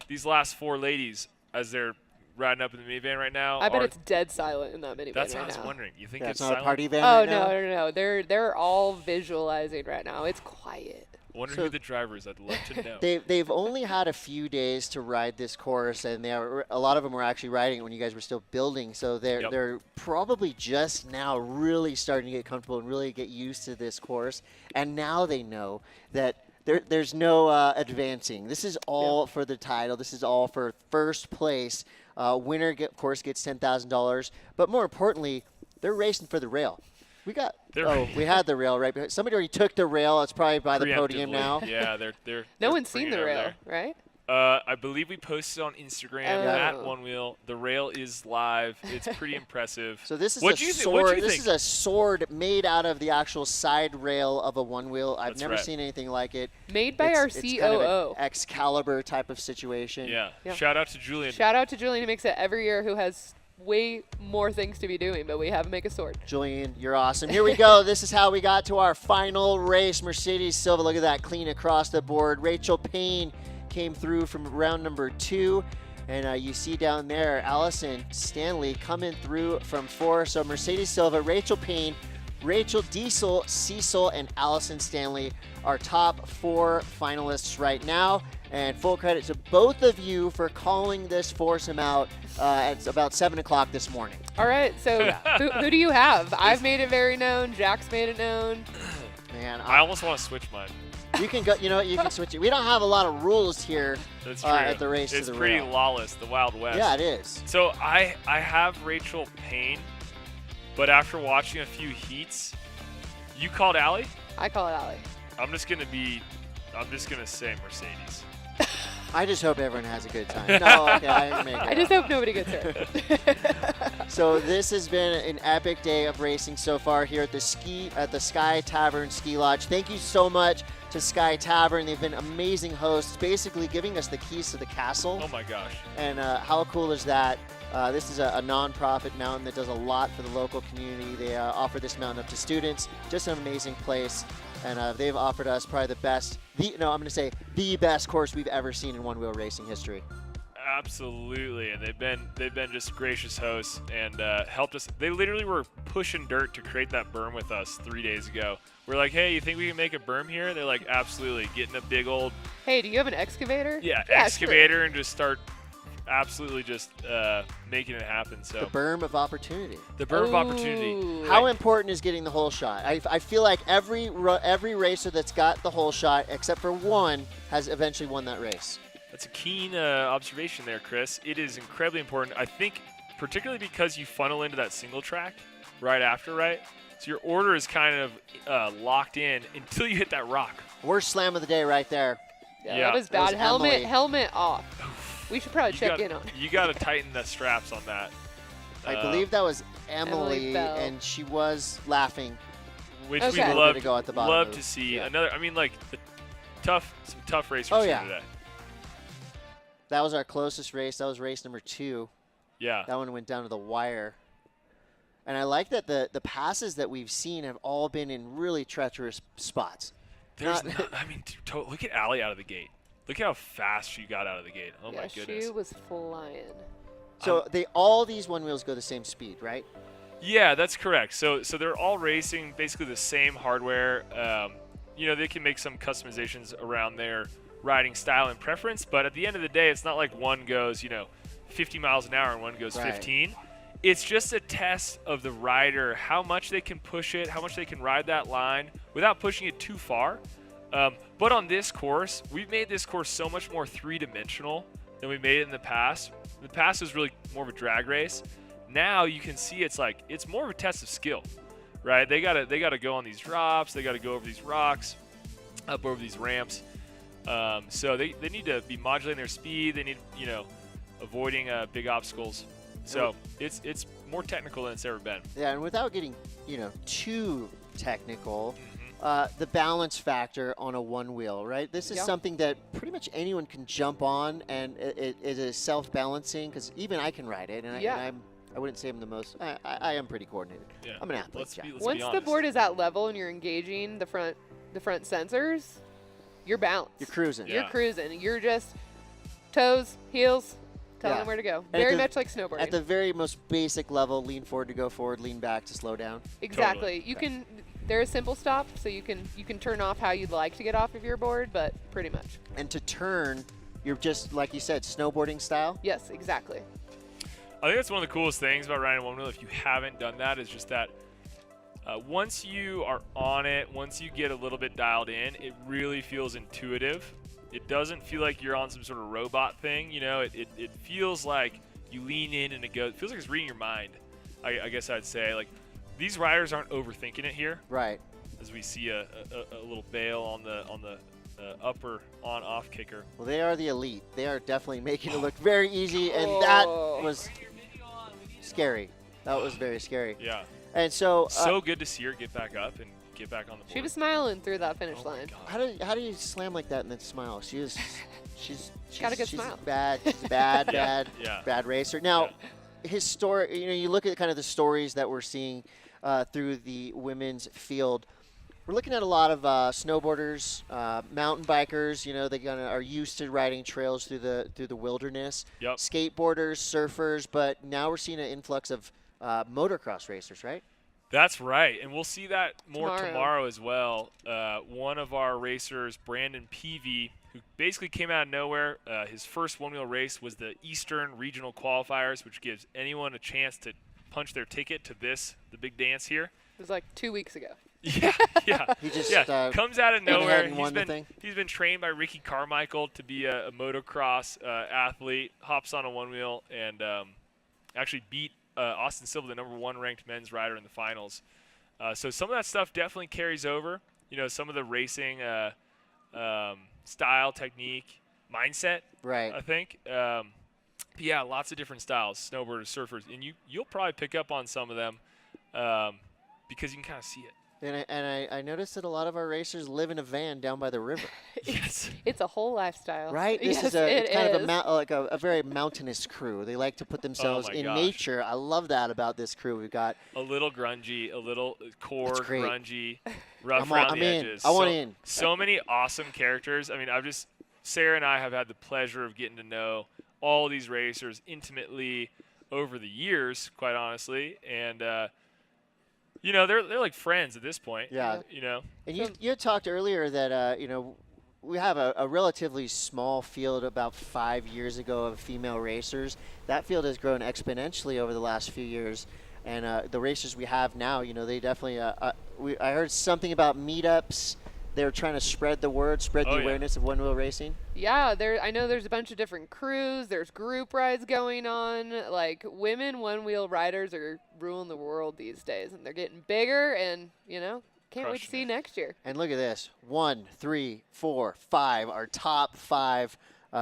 these last four ladies, as they're riding up in the minivan right now. I bet it's dead silent in that minivan That's right what I was now. wondering. You think Yeah, it's not a silent? party van Oh right now? no. They're all visualizing right now. It's quiet. I wonder So- who the driver is. I'd love to know. They've only had a few days to ride this course, and a lot of them were actually riding it when you guys were still building. So they're probably just now really starting to get comfortable and really get used to this course. And now they know that there's no advancing. This is all for the title. This is all for first place. Winner, of course, gets $10,000. But more importantly, they're racing for the rail. We had the rail right behind. Somebody already took the rail. It's probably by the podium now. Yeah, they're No one's bringing seen it the over rail, there. right? I believe we posted on Instagram at Oh. Onewheel. The rail is live. It's pretty impressive. So this is What'd a you sword. What'd you This think? is a sword made out of the actual side rail of a Onewheel. I've That's never right. seen anything like it. Made by our It's kind of COO. an Excalibur type of situation. Yeah. Yeah. Shout out to Julian. Shout out to Julian who makes it every year, who has way more things to be doing, but we have him make a sword. Julian, you're awesome. Here we go. This is how we got to our final race. Mercedes Silva, look at that, clean across the board. Rachel Payne came through from round number 2. And you see down there, Allison Stanley coming through from 4. So Mercedes Silva, Rachel Payne, Rachel Diesel, Cecil, and Allison Stanley are top 4 finalists right now. And full credit to both of you for calling this foursome out at about 7 o'clock this morning. All right, so who do you have? I've made it very known. Jack's made it known. Man, I almost want to switch mine. You can go. You know what? You can switch it. We don't have a lot of rules here That's true. at the race it's to the pretty rail. lawless, the Wild West. Yeah, it is. So I have Rachel Payne, but after watching a few heats, you called Allie? I call it Allie. I'm just gonna say Mercedes. I just hope everyone has a good time. No, okay, I make it I just up. hope nobody gets hurt. So this has been an epic day of racing so far here at the Sky Tavern Ski Lodge. Thank you so much to Sky Tavern. They've been amazing hosts, basically giving us the keys to the castle. Oh my gosh. And how cool is that? This is a non-profit mountain that does a lot for the local community. They offer this mountain up to students. Just an amazing place. And they've offered us probably the best, I'm going to say the best course we've ever seen in one-wheel racing history. Absolutely, and they've been just gracious hosts and helped us. They literally were pushing dirt to create that berm with us 3 days ago. We're like, hey, you think we can make a berm here? They're like, absolutely. Getting a big old Hey, do you have an excavator? excavator and just start absolutely just making it happen. So The berm of opportunity. The berm of opportunity. How important is getting the hole shot? I feel like every racer that's got the hole shot, except for one, has eventually won that race. That's a keen observation there, Chris. It is incredibly important. I think particularly because you funnel into that single track right after, right? So your order is kind of locked in until you hit that rock. Worst slam of the day right there. Yeah, that was bad. Helmet off. We should probably check in on it. You got to tighten the straps on that. I believe that was Emily Bell. and she was laughing. Which Okay. we To love, go at the bottom love of to it. see. Yeah. Another, I mean, like, some tough racers Oh, here yeah. today. That was our closest race. That was race number 2. Yeah. That one went down to the wire. And I like that the passes that we've seen have all been in really treacherous spots. I mean, look at Allie out of the gate. Look how fast she got out of the gate. Oh Yeah, my goodness. she was flying. So all these one wheels go the same speed, right? Yeah, that's correct. So they're all racing basically the same hardware. They can make some customizations around their riding style and preference, but at the end of the day, it's not like one goes, 50 miles an hour and one goes Right. 15. It's just a test of the rider, how much they can push it, how much they can ride that line without pushing it too far. But on this course, we've made this course so much more three-dimensional than we made it in the past. The past was really more of a drag race. Now you can see it's more of a test of skill, right? They gotta go on these drops, they gotta go over these rocks, up over these ramps. So they need to be modulating their speed. They need avoiding big obstacles. So it's more technical than it's ever been. Yeah, and without getting too technical, the balance factor on a one wheel, right? This is something that pretty much anyone can jump on, and it is self-balancing because even I can ride it, and I wouldn't say I'm the most. I am pretty coordinated. Yeah. I'm an athlete. Jack. Once the board is at level and you're engaging the front sensors, you're balanced. You're cruising. You're cruising. You're just toes, heels, telling them where to go. Very much like snowboarding. At the very most basic level, lean forward to go forward, lean back to slow down. Exactly. You can. There is simple stop, so you can turn off how you'd like to get off of your board, but pretty much. And to turn, you're just like you said, snowboarding style. Yes, exactly. I think that's one of the coolest things about riding a Onewheel. If you haven't done that, is just that once you are on it, once you get a little bit dialed in, it really feels intuitive. It doesn't feel like you're on some sort of robot thing. You know, it feels like you lean in and it goes. It feels like it's reading your mind. I guess I'd say, like, these riders aren't overthinking it here. Right. As we see a little bail on the upper on-off kicker. Well, they are the elite. They are definitely making it look very easy, and that was scary. That was very scary. Yeah. And so so good to see her get back up and get back on the board. She was smiling through that finish line. How do you slam like that and then smile? She's got a good smile. She's a bad Yeah. bad racer. Now, historic. You know, you look at kind of the stories that we're seeing through the women's field. We're looking at a lot of snowboarders, mountain bikers. You know, they are used to riding trails through the wilderness. Yep. Skateboarders, surfers, but now we're seeing an influx of motocross racers, right? That's right, and we'll see that more Tomorrow. tomorrow as well. One of our racers, Brandon Peavy, who basically came out of nowhere. His first one-wheel race was the Eastern Regional Qualifiers, which gives anyone a chance to punch their ticket to the big dance here. It was like 2 weeks ago. Yeah. He just comes out of went ahead nowhere. and won the thing. He's been trained by Ricky Carmichael to be a motocross athlete. Hops on a one wheel and actually beat Austin Silva, the #1 ranked men's rider in the finals. So some of that stuff definitely carries over. You know, some of the racing style, technique, mindset. Right. I think. Yeah, lots of different styles, snowboarders, surfers, and you'll probably pick up on some of them because you can kind of see it. And I noticed that a lot of our racers live in a van down by the river. Yes. It's a whole lifestyle. Right? This is a very mountainous crew. They like to put themselves in nature. I love that about this crew. We've got a little grungy, a little core grungy, rough I'm around the in. edges. I want in. So many awesome characters. I mean, Sarah and I have had the pleasure of getting to know all these racers intimately over the years, quite honestly, and you know, they're like friends at this point. Yeah. You know. And you talked earlier that you know, we have a relatively small field about 5 years ago of female racers. That field has grown exponentially over the last few years, and the racers we have now, you know, they definitely. I heard something about meetups. They're trying to spread the word, spread the awareness of one-wheel racing. Yeah, I know there's a bunch of different crews. There's group rides going on. Like, women one-wheel riders are ruling the world these days, and they're getting bigger. And you know, can't wait to see next year. And look at this: 1, 3, 4, 5. Our top 5.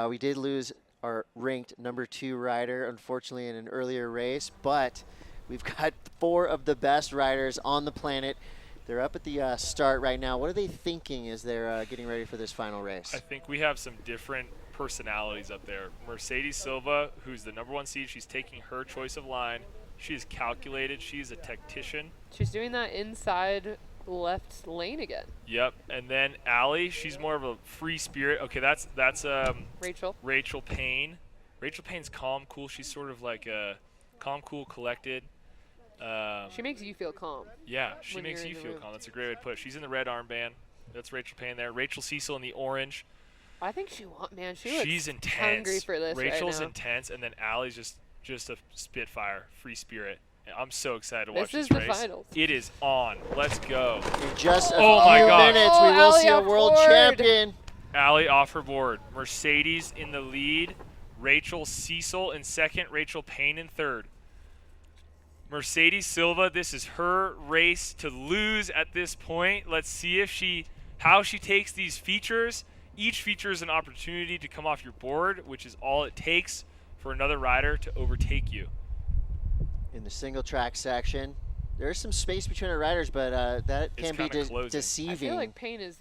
We did lose our ranked #2 rider, unfortunately, in an earlier race, but we've got 4 of the best riders on the planet. They're up at the start right now. What are they thinking as they're getting ready for this final race? I think we have some different personalities up there. Mercedes Silva, who's the #1 seed, she's taking her choice of line. She is calculated. She's a tactician. She's doing that inside left lane again. Yep. And then Allie, she's more of a free spirit. Okay, that's Rachel. Rachel Payne. Rachel Payne's calm, cool. She's sort of like a calm, cool, collected. She makes you feel calm. Yeah, she makes you feel calm. That's a great way to put it. She's in the red armband. That's Rachel Payne there. Rachel Cecil in the orange. I think she looks She's intense. hungry for this Rachel's right now. intense, and then Allie's just a spitfire, free spirit. I'm so excited to watch This this is race. the finals. It is on. Let's go. In just a my few gosh. minutes, we will see a world champion. Allie off her board. Mercedes in the lead. Rachel Cecil in second. Rachel Payne in third. Mercedes Silva, this is her race to lose at this point. Let's see if how she takes these features. Each feature is an opportunity to come off your board, which is all it takes for another rider to overtake you. In the single track section, there's some space between our riders, but that can be deceiving. I feel like Payne is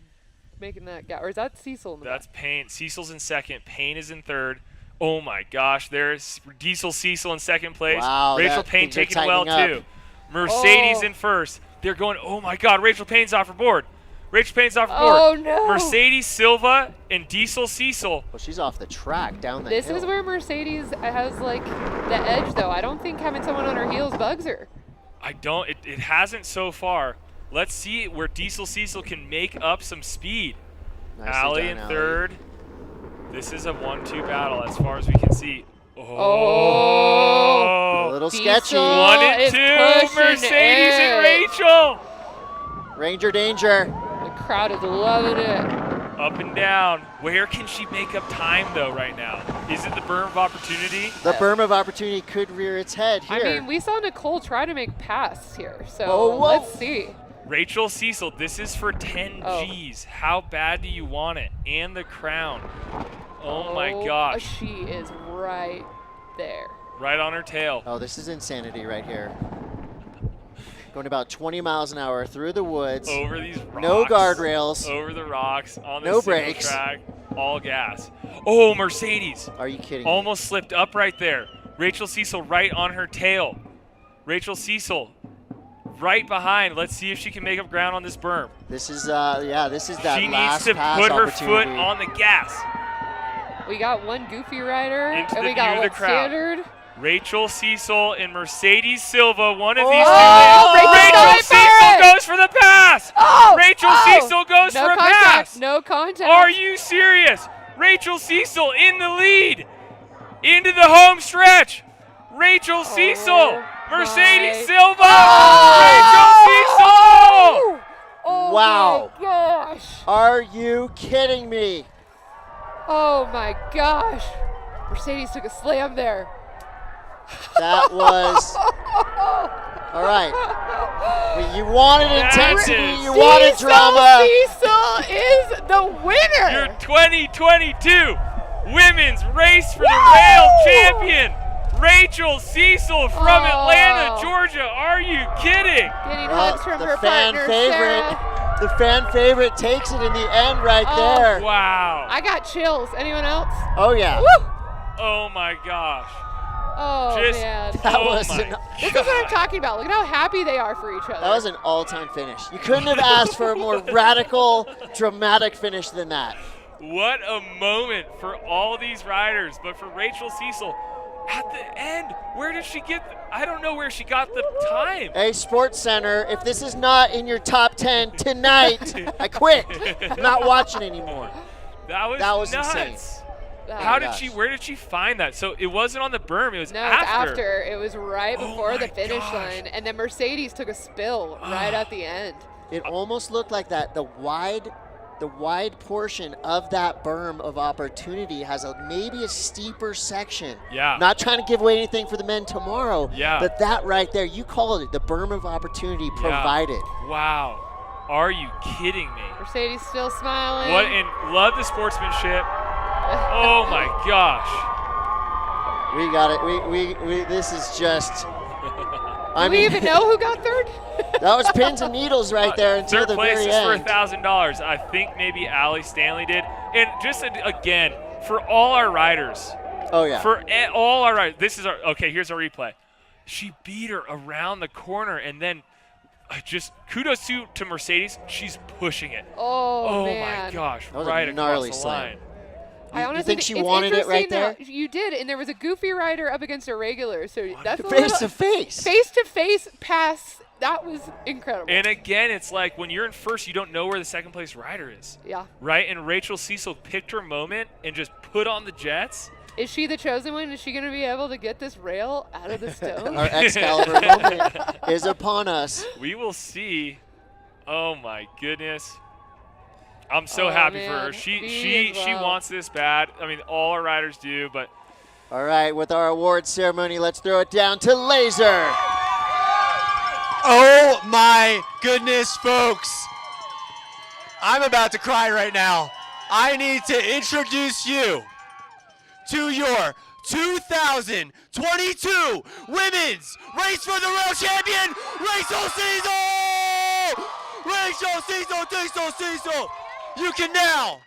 making that gap. Or is that Cecil in the That's back? Payne. Cecil's in second. Payne is in third. Oh my gosh, there's Diesel Cecil in second place. Wow, Rachel Payne things are taking it well tightening too. up. Mercedes in first. They're going, oh my God, Rachel Payne's off her board. Rachel Payne's off the board. Oh, no. Mercedes Silva and Diesel Cecil. Well, she's off the track down the This hill. is where Mercedes has like the edge, though. I don't think having someone on her heels bugs her. I don't. It hasn't so far. Let's see where Diesel Cecil can make up some speed. Nicely Allie done, in Allie. third. This is a 1-2 battle as far as we can see. A little sketchy. 1 and 2. Mercedes and Rachel. Ranger danger. The crowd is loving it. Up and down. Where can she make up time, though, right now? Is it the berm of opportunity? The berm of opportunity could rear its head here. I mean, we saw Nicole try to make pass here, so Oh, whoa. let's see. Rachel Cecil, this is for 10 G's. How bad do you want it? And the crown. Oh my gosh. She is right there. Right on her tail. Oh, this is insanity right here. Going about 20 miles an hour through the woods. Over these rocks. No guardrails. Over the rocks. On the No single brakes. track. All gas. Oh, Mercedes. Are you kidding Almost slipped up right there. Rachel Cecil right on her tail. Rachel Cecil right behind. Let's see if she can make up ground on this berm. This is, yeah, this is that She last needs to pass put her foot opportunity. on the gas. We got one goofy rider, Into and the we view got of the one crowd. standard. Rachel Cecil and Mercedes Silva. One of these two Oh, wins. Rachel Rachel Cecil goes for the pass. Oh, Rachel Cecil goes no for a contact, pass. No contact. Are you serious? Rachel Cecil in the lead. Into the home stretch. Rachel Cecil. Mercedes Silva. Rachel Cecil. Oh Wow. my gosh. Are you kidding me? Oh my gosh. Mercedes took a slam there. That was all right. You wanted intensity. You wanted drama. Cecil is the winner. Your 2022 Women's Race for the Rail champion, Rachel Cecil from Atlanta, Georgia. Are you kidding? Getting hugs from the her fan partner, favorite. Sarah. The fan favorite takes it in the end right there. Wow. I got chills. Anyone else? Oh yeah. Woo! Oh my gosh. Oh Just- man. That Oh was my an, This is what I'm talking about. Look at how happy they are for each other. that was an all-time finish. You couldn't have asked for a more radical, dramatic finish than that. What a moment for all these riders, but for Rachel Cecil, at the end, where did she get? I don't know where she got the time. Hey, Sports Center, if this is not in your top 10 tonight, I quit. I'm not watching anymore. That was nuts. insane. Oh How my did gosh. she? Where did she find that? So it wasn't on the berm. It was No, it's after. after. It was right Oh before the my finish gosh. line, and then Mercedes took a spill right at the end. It almost looked like that the wide portion of that berm of opportunity has maybe a steeper section. Yeah. Not trying to give away anything for the men tomorrow. Yeah. But that right there, you called it the berm of opportunity Yeah. provided. Wow. Are you kidding me? Mercedes still smiling. What and love the sportsmanship. Oh my gosh. We got it. We this is just. Do we even know who got third? That was pins and needles right there until Third the place very is for end. $1,000. I think maybe Allie Stanley did. And just again, for all our riders. Oh yeah. For all our riders. This is our okay. Here's our replay. She beat her around the corner, and then just kudos to Mercedes. She's pushing it. Oh, my man. gosh! That was a right gnarly across the slam. line. I honestly think she it's wanted it right interesting that You did, and there was a goofy rider up against a regular, so that's a Face to face. Face-to-face pass. That was incredible. And again, it's like when you're in first, you don't know where the second place rider is. Yeah. Right? And Rachel Cecil picked her moment and just put on the jets. Is she the chosen one? Is she going to be able to get this rail out of the stone? Our Excalibur moment is upon us. We will see. Oh my goodness. I'm so Oh, happy for man. her. She Me as well. wants this bad. I mean, all our riders do, but All right, with our awards ceremony, let's throw it down to Laser. Oh my goodness, folks. I'm about to cry right now. I need to introduce you to your 2022 Women's Race for the Rail Champion, Rachel Cecil! Rachel Cecil, Diesel Cecil! You can now.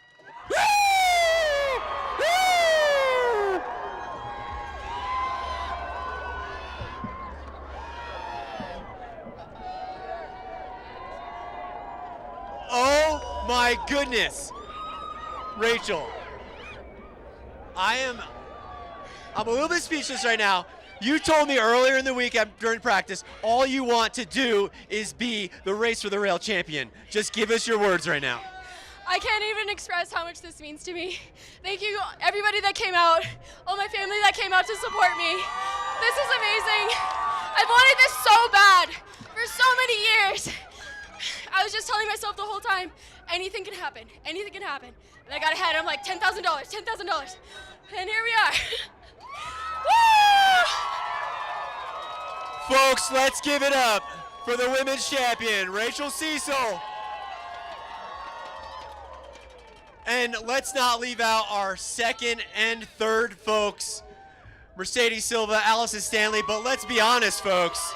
Oh my goodness. Rachel, I'm a little bit speechless right now. You told me earlier in the week during practice, all you want to do is be the Race for the Rail champion. Just give us your words right now. I can't even express how much this means to me. Thank you, everybody that came out, all my family that came out to support me. This is amazing. I've wanted this so bad for so many years. I was just telling myself the whole time, anything can happen, anything can happen. And I got ahead, I'm like, $10,000, $10,000. And here we are. Woo! Folks, let's give it up for the women's champion, Rachel Cecil. And let's not leave out our second and third folks, Mercedes Silva, Allison Stanley, but let's be honest, folks.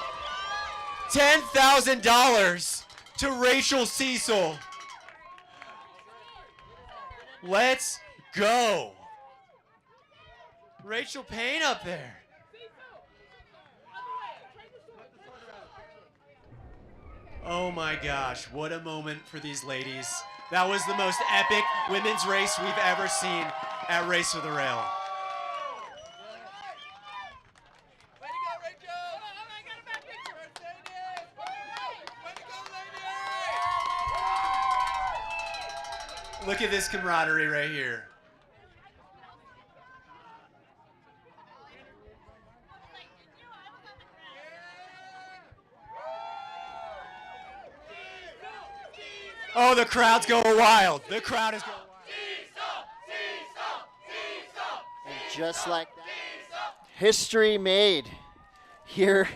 $10,000 to Rachel Cecil. Let's go. Rachel Payne up there. Oh my gosh, what a moment for these ladies. That was the most epic women's race we've ever seen at Race for the Rail. Look at this camaraderie right here. Oh, the crowd's going wild. The crowd is going wild. And just like that, history made here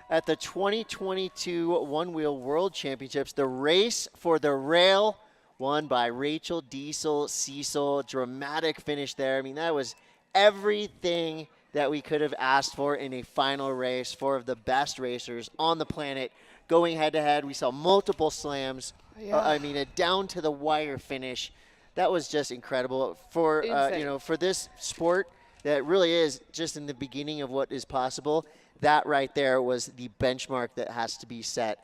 at the 2022 Onewheel World Championships. The Race for the Rail, won by Rachel Cecil. Dramatic finish there. I mean, that was everything that we could have asked for in a final race. Four of the best racers on the planet going head-to-head. We saw multiple slams. Yeah. I mean, a down-to-the-wire finish. That was just incredible for for this sport that really is just in the beginning of what is possible. That right there was the benchmark that has to be set.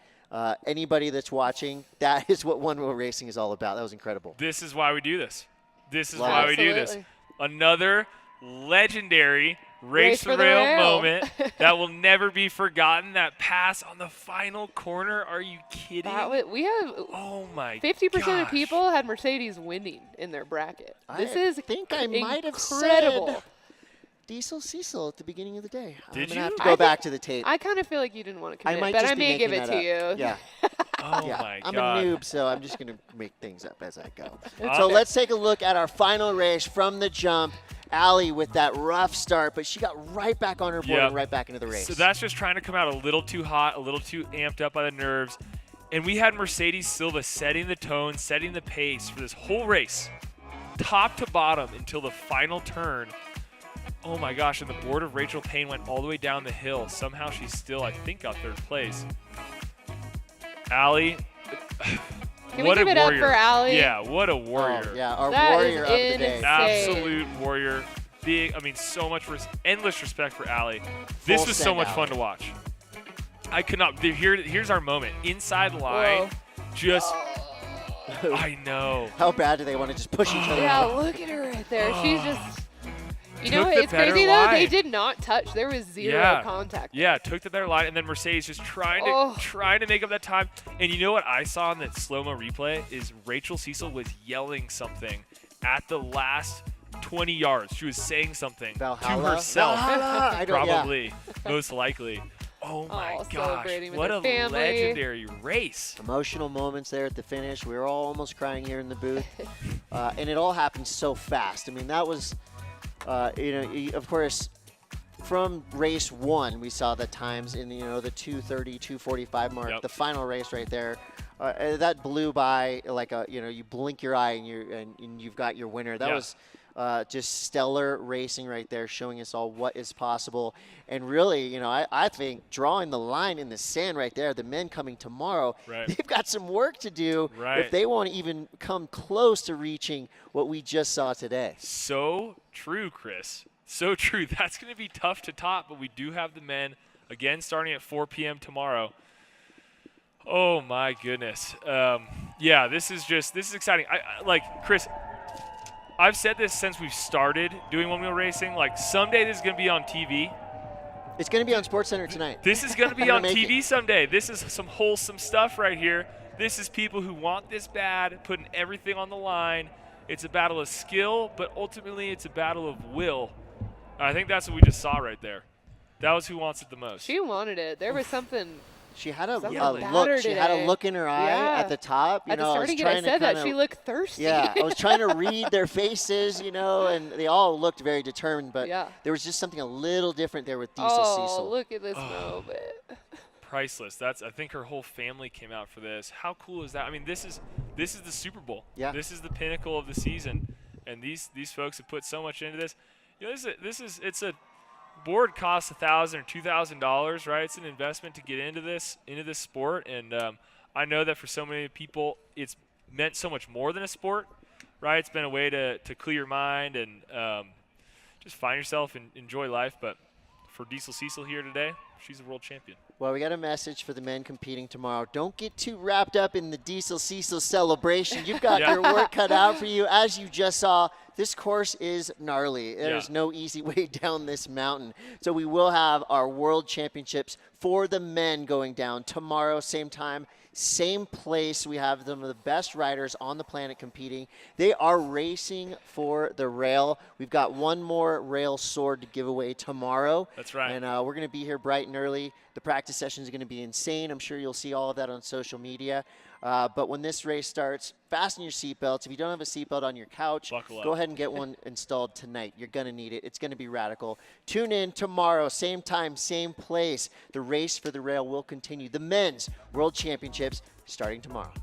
Anybody that's watching, that is what Onewheel racing is all about. That was incredible. This is why we do this. This is Love why it. we do this. Absolutely. Another legendary Race for the Rail moment that will never be forgotten. That pass on the final corner. Are you kidding? We have oh my 50% of people had Mercedes winning in their bracket. This is think I might have incredible. said Diesel Cecil at the beginning of the day. Did I'm gonna you? have to go back to the tape. I kind of feel like you didn't want to commit, might but just I be may give making it that to you. Yeah. Oh yeah. my I'm God. a noob, so I'm just going to make things up as I go. Okay. So let's take a look at our final race from the jump. Allie with that rough start, but she got right back on her board and right back into the race. So that's just trying to come out a little too hot, a little too amped up by the nerves. And we had Mercedes Silva setting the tone, setting the pace for this whole race, top to bottom until the final turn. Oh my gosh, and the board of Rachel Payne went all the way down the hill. Somehow she still, I think, got third place. Allie. Can we give it up for Allie? Yeah, what a warrior. Oh, yeah, our That warrior is of the day. insane. Absolute warrior. Big, I mean, so much, endless respect for Allie. This was so much fun to watch. I could not, here's our moment. Inside line, just, I know. How bad do they want to just push each other Yeah, out? look at her right there. She's just, you know Took what? the It's better crazy though. They line. did not touch. There was zero contact. Yeah, took the better line, and then Mercedes just trying to make up that time. And you know what I saw in that slow-mo replay is Rachel Cecil was yelling something at the last 20 yards. She was saying something Valhalla? to herself. Valhalla? I don't- Probably, most likely. Oh my gosh, celebrating with what her a family. legendary race. Emotional moments there at the finish. We were all almost crying here in the booth. And it all happened so fast. I mean, that was, of course, from race one, we saw the times in, the 2:30, 2:45 mark. Yep. The final race right there. That blew by like you blink your eye and you've got your winner. That was just stellar racing right there, showing us all what is possible. And really, I think drawing the line in the sand right there, the men coming tomorrow, they've got some work to do if they want to even come close to reaching what we just saw today. So true, Chris. So true. That's going to be tough to top, but we do have the men, again, starting at 4 p.m. tomorrow. Oh, my goodness. Yeah, this is exciting. Like Chris, I've said this since we've started doing one-wheel racing. Like someday this is going to be on TV. It's going to be on SportsCenter tonight. This is going to be on TV someday. This is some wholesome stuff right here. This is people who want this bad, putting everything on the line. It's a battle of skill, but ultimately it's a battle of will. I think that's what we just saw right there. That was who wants it the most. She wanted it. There was something. She had a something look. about her She had a today. look in her eye Yeah. at the top. You At the know, starting gate, I said that she looked thirsty. Yeah, I was trying to read their faces, you know, and they all looked very determined. But Yeah. there was just something a little different there with Diesel Oh, Cecil. look at this moment. Priceless. I think her whole family came out for this. How cool is that? I mean, this is the Super Bowl. Yeah. This is the pinnacle of the season, and these folks have put so much into this. You know, it's a board costs $1,000 or $2,000, right? It's an investment to get into this sport, and I know that for so many people, it's meant so much more than a sport, right? It's been a way to clear your mind and just find yourself and enjoy life. But for Diesel Cecil here today, she's a world champion. Well, we got a message for the men competing tomorrow. Don't get too wrapped up in the Diesel Cecil celebration. You've got your work cut out for you. As you just saw, this course is gnarly. There's no easy way down this mountain. So we will have our World Championships for the men going down tomorrow, same time, same place. We have some of the best riders on the planet competing. They are racing for the rail. We've got one more rail sword to give away tomorrow. That's right. And we're going to be here bright and early. The practice sessions are going to be insane. I'm sure you'll see all of that on social media. But when this race starts, fasten your seatbelts. If you don't have a seatbelt on your couch, go ahead and get one installed tonight. You're going to need it. It's going to be radical. Tune in tomorrow, same time, same place. The race for the rail will continue. The men's World Championships starting tomorrow.